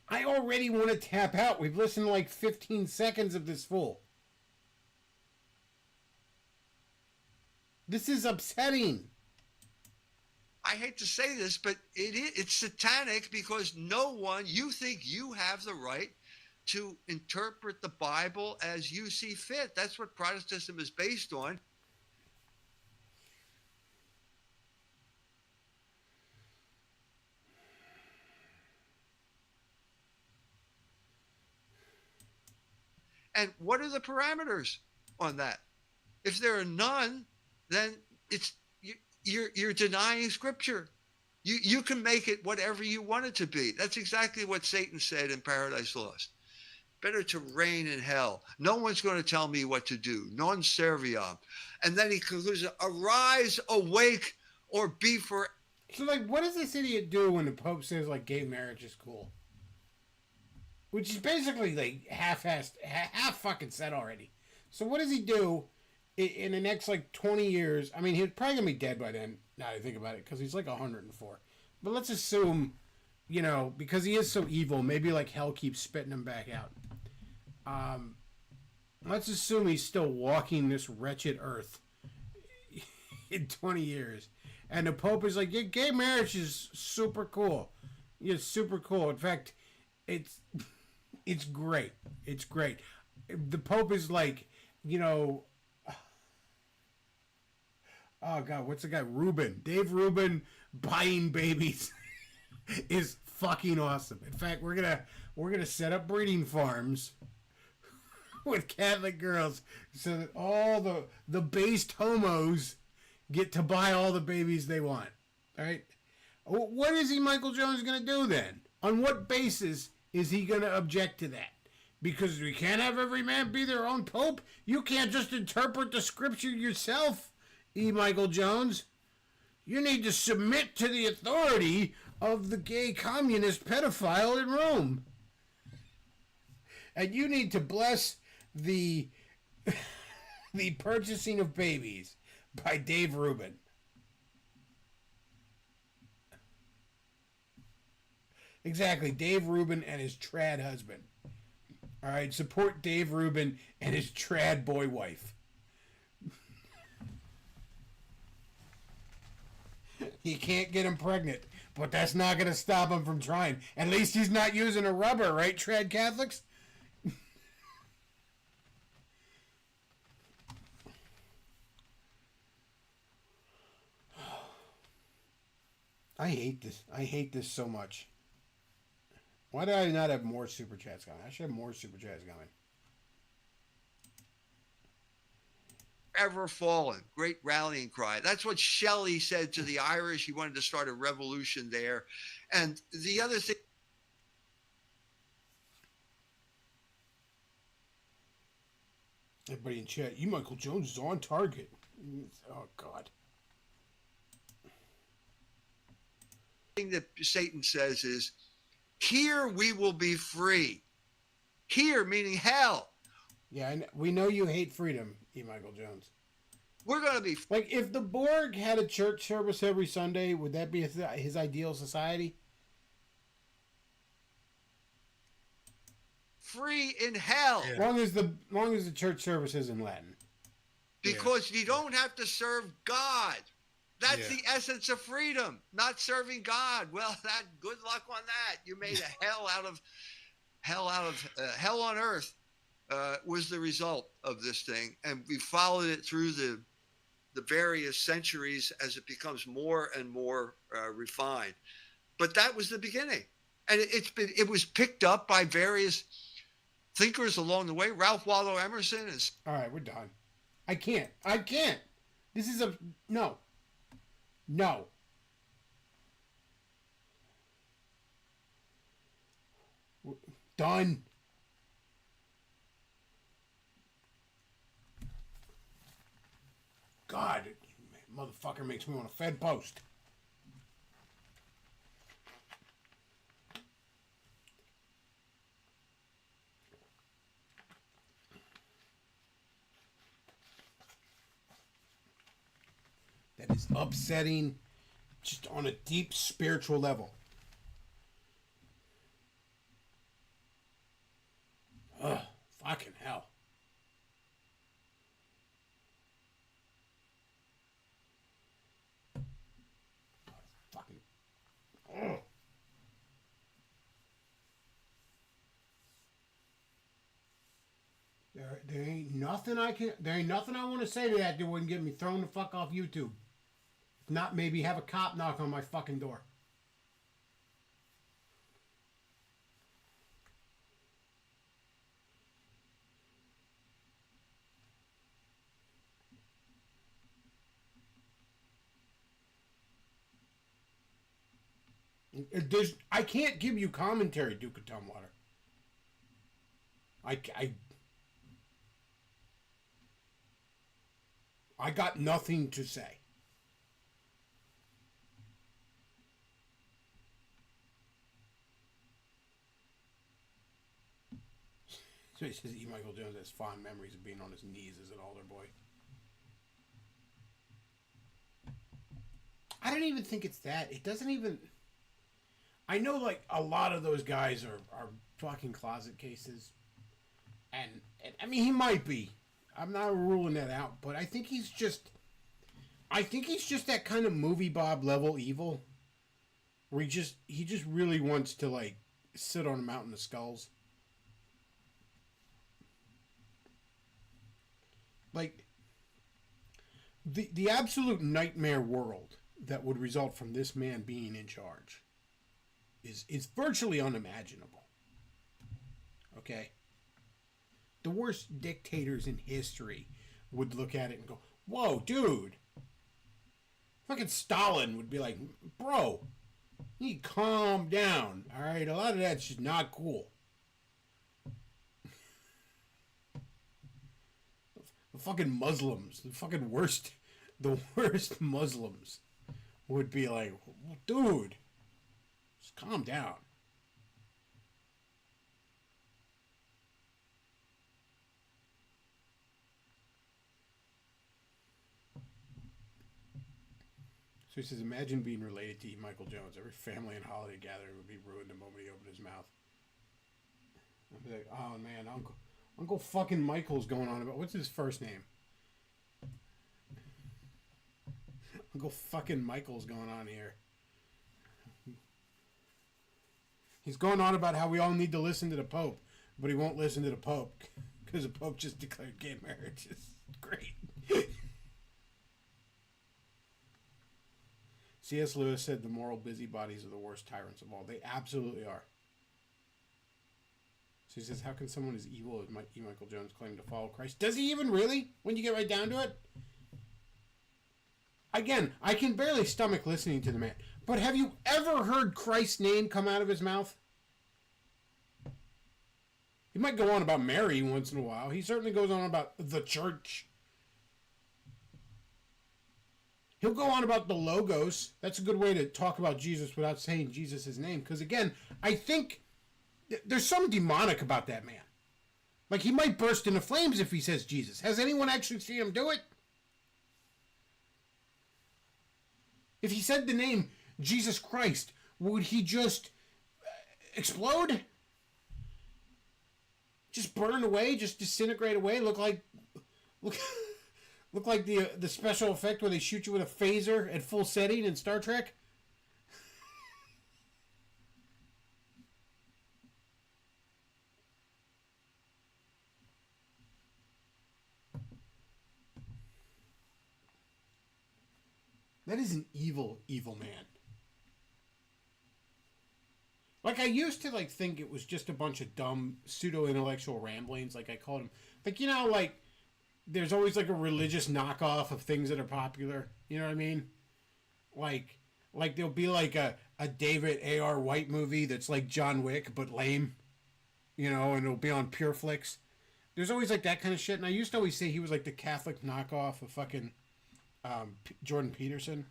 I already want to tap out. We've listened to like 15 seconds of this fool. This is upsetting. I hate to say this, but it's satanic because you think you have the right to interpret the Bible as you see fit. That's what Protestantism is based on. And what are the parameters on that? If there are none, then you're denying Scripture. You can make it whatever you want it to be. That's exactly what Satan said in Paradise Lost. Better to reign in hell. No one's going to tell me what to do. Non serviam. And then he concludes, arise, awake, or be for... So, like, what does this idiot do when the Pope says, like, gay marriage is cool? Which is basically, like, half fucking said already. So what does he do in the next, like, 20 years? I mean, he's probably going to be dead by then, now that I think about it, because he's, like, 104. But let's assume, you know, because he is so evil, maybe, like, hell keeps spitting him back out. Let's assume he's still walking this wretched earth in 20 years. And the Pope is like, yeah, gay marriage is super cool. Yeah, super cool. In fact, it's great. It's great. The Pope is like, you know, oh God, what's the guy? Rubin. Dave Rubin buying babies is fucking awesome. In fact, we're gonna set up breeding farms with Catholic girls so that all the based homos get to buy all the babies they want. All right? What is Michael Jones going to do then? On what basis is he going to object to that? Because we can't have every man be their own pope? You can't just interpret the scripture yourself, Michael Jones. You need to submit to the authority of the gay communist pedophile in Rome. And you need to bless the the purchasing of babies by Dave Rubin. Exactly, Dave Rubin and his trad husband. All right, support Dave Rubin and his trad boy wife. He can't get him pregnant, but that's not going to stop him from trying. At least he's not using a rubber, right, trad Catholics? I hate this. I hate this so much. Why do I not have more super chats going? I should have more super chats going. Ever fallen. Great rallying cry. That's what Shelley said to the Irish. He wanted to start a revolution there. And the other thing. Everybody in chat, Michael Jones is on target. Oh, God. Thing that Satan says is, here we will be free. Here, meaning hell. Yeah, we know you hate freedom, Michael Jones. We're going to be like, if the Borg had a church service every Sunday, would that be his ideal society? Free in hell. Yeah. Long as the church service is in Latin. Because you don't have to serve God. That's the essence of freedom, not serving God. Well, good luck on that. You made a hell on earth was the result of this thing, and we followed it through the various centuries as it becomes more and more refined. But that was the beginning, and it was picked up by various thinkers along the way. Ralph Waldo Emerson is. All right, we're done. I can't. This is no. Done. God, motherfucker makes me want a Fed post. That is upsetting just on a deep spiritual level. Ugh, fucking hell. Fucking. Ugh. There ain't nothing I want to say to that wouldn't get me thrown the fuck off YouTube. If not, maybe have a cop knock on my fucking door. I can't give you commentary, Duke of Tumwater. I got nothing to say. So he says Michael Jones has fond memories of being on his knees as an altar boy. I don't even think it's that. It doesn't even... I know, like, a lot of those guys are fucking closet cases. And, I mean, he might be. I'm not ruling that out. But I think he's just... that kind of movie Bob level evil. Where he just really wants to, like, sit on a mountain of skulls. Like, the absolute nightmare world that would result from this man being in charge is virtually unimaginable. Okay? The worst dictators in history would look at it and go, whoa, dude. Fucking Stalin would be like, bro, you need to calm down, all right? A lot of that's just not cool. The fucking Muslims, the worst Muslims would be like, dude, just calm down. So he says, imagine being related to E. Michael Jones. Every family and holiday gathering would be ruined the moment he opened his mouth. I'd be like, oh man, Uncle fucking Michael's going on about, what's his first name? Uncle fucking Michael's going on here. He's going on about how we all need to listen to the Pope, but he won't listen to the Pope because the Pope just declared gay marriage. It's great. C.S. Lewis said the moral busybodies are the worst tyrants of all. They absolutely are. So he says, how can someone as evil as E. Michael Jones claim to follow Christ? Does he even really, when you get right down to it? Again, I can barely stomach listening to the man. But have you ever heard Christ's name come out of his mouth? He might go on about Mary once in a while. He certainly goes on about the church. He'll go on about the Logos. That's a good way to talk about Jesus without saying Jesus' name. Because again, I think there's some demonic about that man. Like, he might burst into flames if he says Jesus. Has anyone actually seen him do it? If he said the name Jesus Christ, would he just explode? Just burn away? Just disintegrate away? Look like the special effect where they shoot you with a phaser at full setting in Star Trek? That is an evil, evil man. Like, I used to, like, think it was just a bunch of dumb, pseudo-intellectual ramblings, like I called him. Like, you know, like, there's always, like, a religious knockoff of things that are popular. You know what I mean? Like there'll be, like, a David A.R. White movie that's like John Wick, but lame. You know, and it'll be on PureFlix. There's always, like, that kind of shit. And I used to always say he was, like, the Catholic knockoff of fucking Jordan Peterson.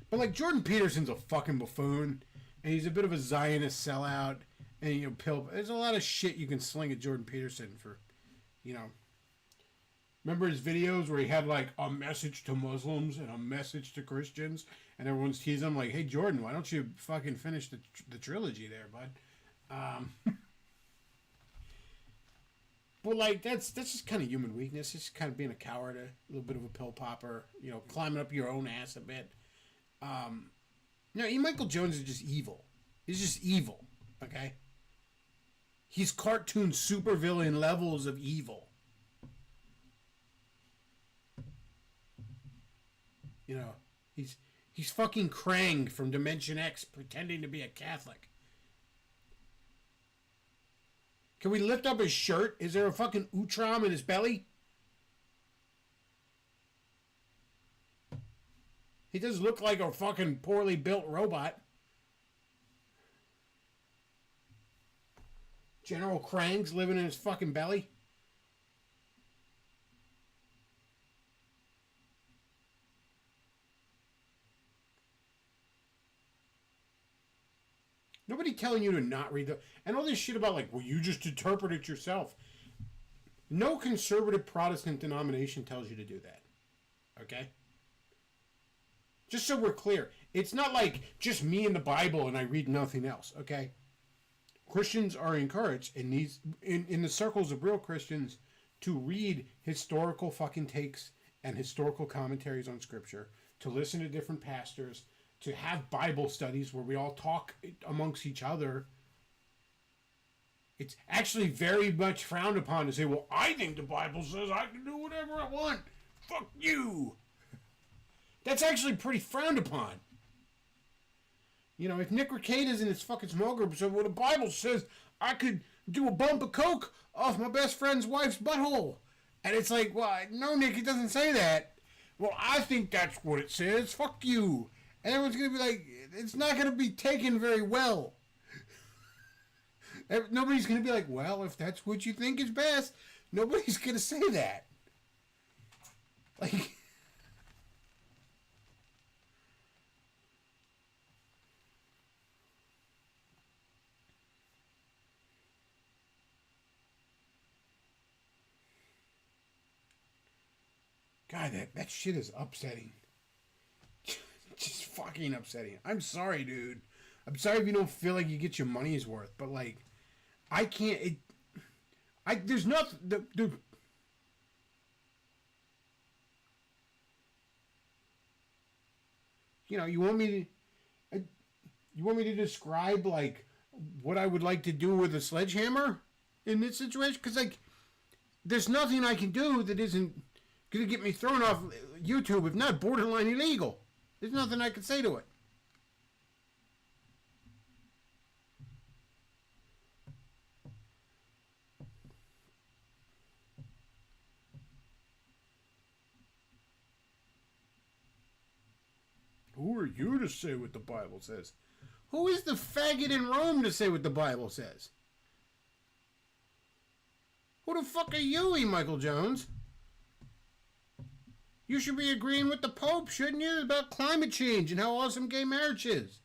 But, like, Jordan Peterson's a fucking buffoon. And he's a bit of a Zionist sellout. And, you know, there's a lot of shit you can sling at Jordan Peterson for, you know. Remember his videos where he had, like, a message to Muslims and a message to Christians? And everyone's teasing him like, hey, Jordan, why don't you fucking finish the trilogy there, bud? But, like, that's just kind of human weakness. It's kind of being a coward, a little bit of a pill popper, you know, climbing up your own ass a bit. No, E. Michael Jones is just evil. He's just evil, okay? He's cartoon supervillain levels of evil. You know, he's fucking Krang from Dimension X pretending to be a Catholic. Can we lift up his shirt? Is there a fucking Utram in his belly? He does look like a fucking poorly built robot. General Krang's living in his fucking belly. Nobody telling you to not read the... And all this shit about, like, well, you just interpret it yourself. No conservative Protestant denomination tells you to do that. Okay? Just so we're clear. It's not like just me and the Bible and I read nothing else. Okay? Christians are encouraged in the circles of real Christians to read historical fucking takes and historical commentaries on Scripture, to listen to different pastors, to have Bible studies where we all talk amongst each other. It's actually very much frowned upon to say, well, I think the Bible says I can do whatever I want. Fuck you. That's actually pretty frowned upon. You know, if Nick Rekieta's in his fucking small group said, well, the Bible says I could do a bump of coke off my best friend's wife's butthole. And it's like, well, no, Nick, it doesn't say that. Well, I think that's what it says. Fuck you. And everyone's going to be like, it's not going to be taken very well. Nobody's going to be like, well, if that's what you think is best, nobody's going to say that. Like... God, that shit is upsetting. Just fucking upsetting. I'm sorry, dude. I'm sorry if you don't feel like you get your money's worth, but like, I can't. There's nothing. Dude. You know, you want me to describe like what I would like to do with a sledgehammer in this situation? Because like, there's nothing I can do that isn't gonna get me thrown off YouTube, if not borderline illegal. There's nothing I can say to it. Who are you to say what the Bible says? Who is the faggot in Rome to say what the Bible says? Who the fuck are you, E. Michael Jones? You should be agreeing with the Pope, shouldn't you, about climate change and how awesome gay marriage is.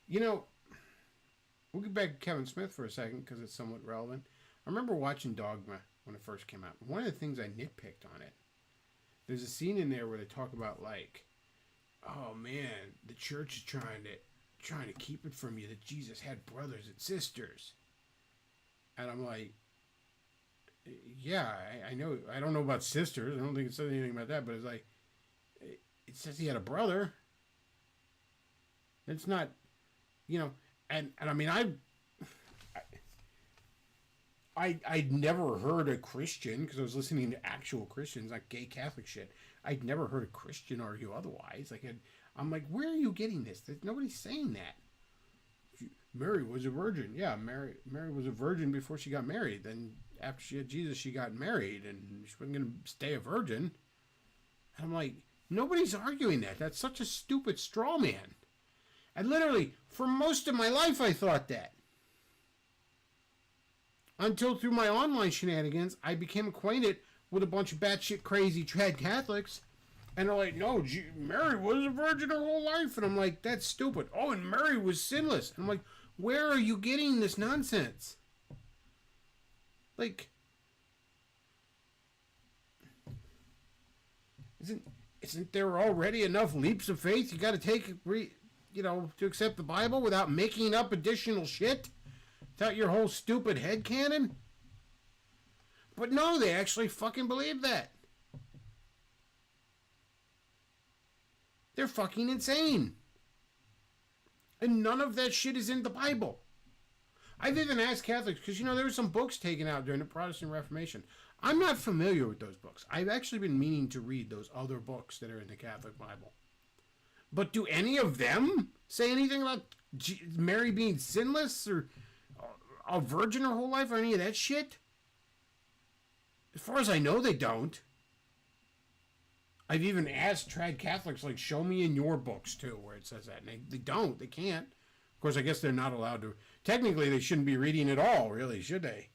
You know, we'll get back to Kevin Smith for a second because it's somewhat relevant. I remember watching Dogma when it first came out. One of the things I nitpicked on it, there's a scene in there where they talk about like, oh man, the church is trying to keep it from you that Jesus had brothers and sisters. And I'm like, yeah, I know. I don't know about sisters. I don't think it says anything about that. But it's like, it says he had a brother. It's not, you know. And I mean, I'd never heard a Christian, because I was listening to actual Christians, like gay Catholic shit. I'd never heard a Christian argue otherwise. Like, I'm like, where are you getting this? Nobody's saying that. Mary was a virgin. Yeah, Mary was a virgin before she got married. Then after she had Jesus, she got married, and she wasn't going to stay a virgin. And I'm like, nobody's arguing that. That's such a stupid straw man. And literally, for most of my life, I thought that. Until through my online shenanigans, I became acquainted with a bunch of batshit crazy trad Catholics. And they're like, no, Mary was a virgin her whole life. And I'm like, that's stupid. Oh, and Mary was sinless. And I'm like, where are you getting this nonsense? Like, isn't there already enough leaps of faith you got to take, to accept the Bible without making up additional shit? Without your whole stupid headcanon? But no, they actually fucking believe that. They're fucking insane. And none of that shit is in the Bible. I've even asked Catholics, because, there were some books taken out during the Protestant Reformation. I'm not familiar with those books. I've actually been meaning to read those other books that are in the Catholic Bible. But do any of them say anything about Mary being sinless or a virgin her whole life or any of that shit? As far as I know, they don't. I've even asked trad Catholics, like, show me in your books, too, where it says that. And they don't. They can't. Of course, I guess they're not allowed to. Technically, they shouldn't be reading at all, really, should they?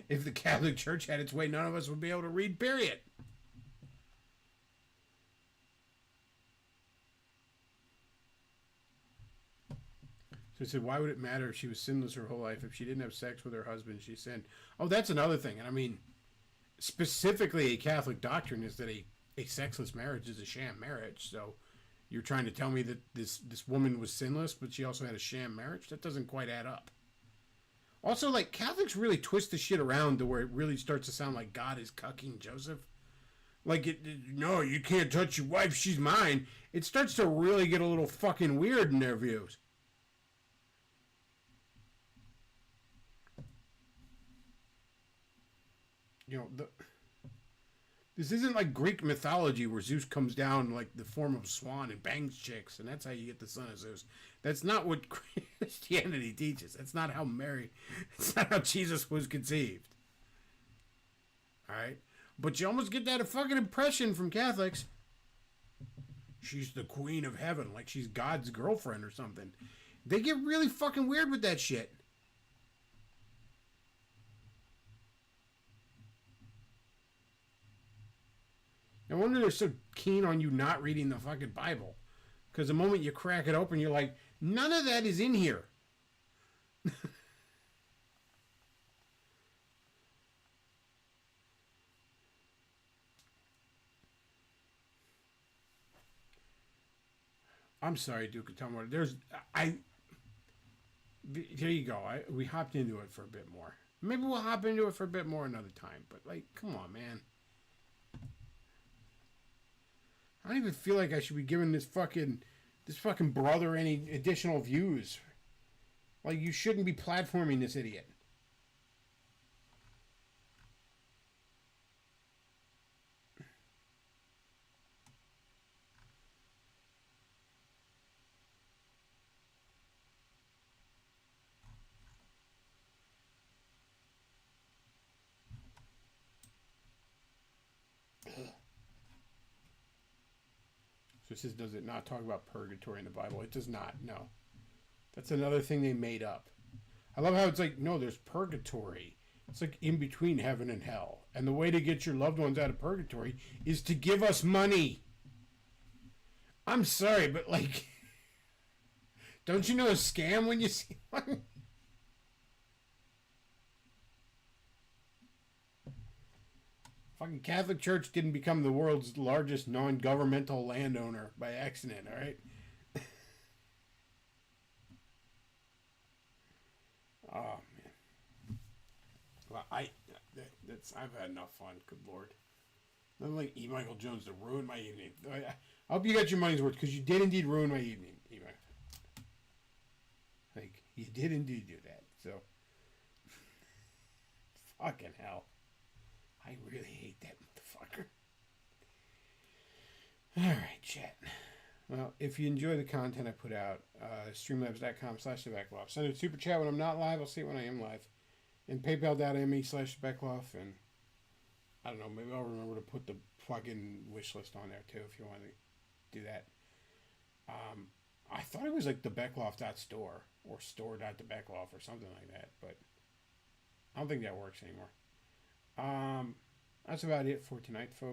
If the Catholic Church had its way, none of us would be able to read, period. So he said, why would it matter if she was sinless her whole life? If she didn't have sex with her husband, she sinned. Oh, that's another thing. And I mean, specifically a Catholic doctrine is that a sexless marriage is a sham marriage. So you're trying to tell me that this woman was sinless, but she also had a sham marriage? That doesn't quite add up. Also, like, Catholics really twist the shit around to where it really starts to sound like God is cucking Joseph. like, no, you can't touch your wife, she's mine. It starts to really get a little fucking weird in their views. You know, this isn't like Greek mythology where Zeus comes down in like the form of a swan and bangs chicks, and that's how you get the son of Zeus. That's not what Christianity teaches. That's not how it's not how Jesus was conceived. Alright? But you almost get that fucking impression from Catholics. She's the queen of heaven, like she's God's girlfriend or something. They get really fucking weird with that shit. No wonder they're so keen on you not reading the fucking Bible. Because the moment you crack it open, you're like, none of that is in here. I'm sorry, Duke of Tumwater. Here you go. We hopped into it for a bit more. Maybe we'll hop into it for a bit more another time. But, like, come on, man. I don't even feel like I should be giving this fucking brother any additional views. Like, you shouldn't be platforming this idiot. So it says, does it not talk about purgatory in the Bible? It does not, no. That's another thing they made up. I love how it's like, no, there's purgatory. It's like in between heaven and hell. And the way to get your loved ones out of purgatory is to give us money. I'm sorry, but like, don't you know a scam when you see one? Fucking Catholic Church didn't become the world's largest non-governmental landowner by accident, all right? Oh, man. Well, I've had enough fun, good lord. Nothing like E. Michael Jones to ruin my evening. I hope you got your money's worth, because you did indeed ruin my evening, E. Michael. Like, you did indeed do that, so. Fucking hell. I really hate that motherfucker. Alright, chat. Well, if you enjoy the content I put out, streamlabs.com/thebacklaw. Send a super chat when I'm not live. I'll see it when I am live. And paypal.me/thebacklaw. And I don't know, maybe I'll remember to put the fucking wish list on there too if you want to do that. I thought it was like the Beckloff.store or store.thebacklaw or something like that, but I don't think that works anymore. That's about it for tonight, folks.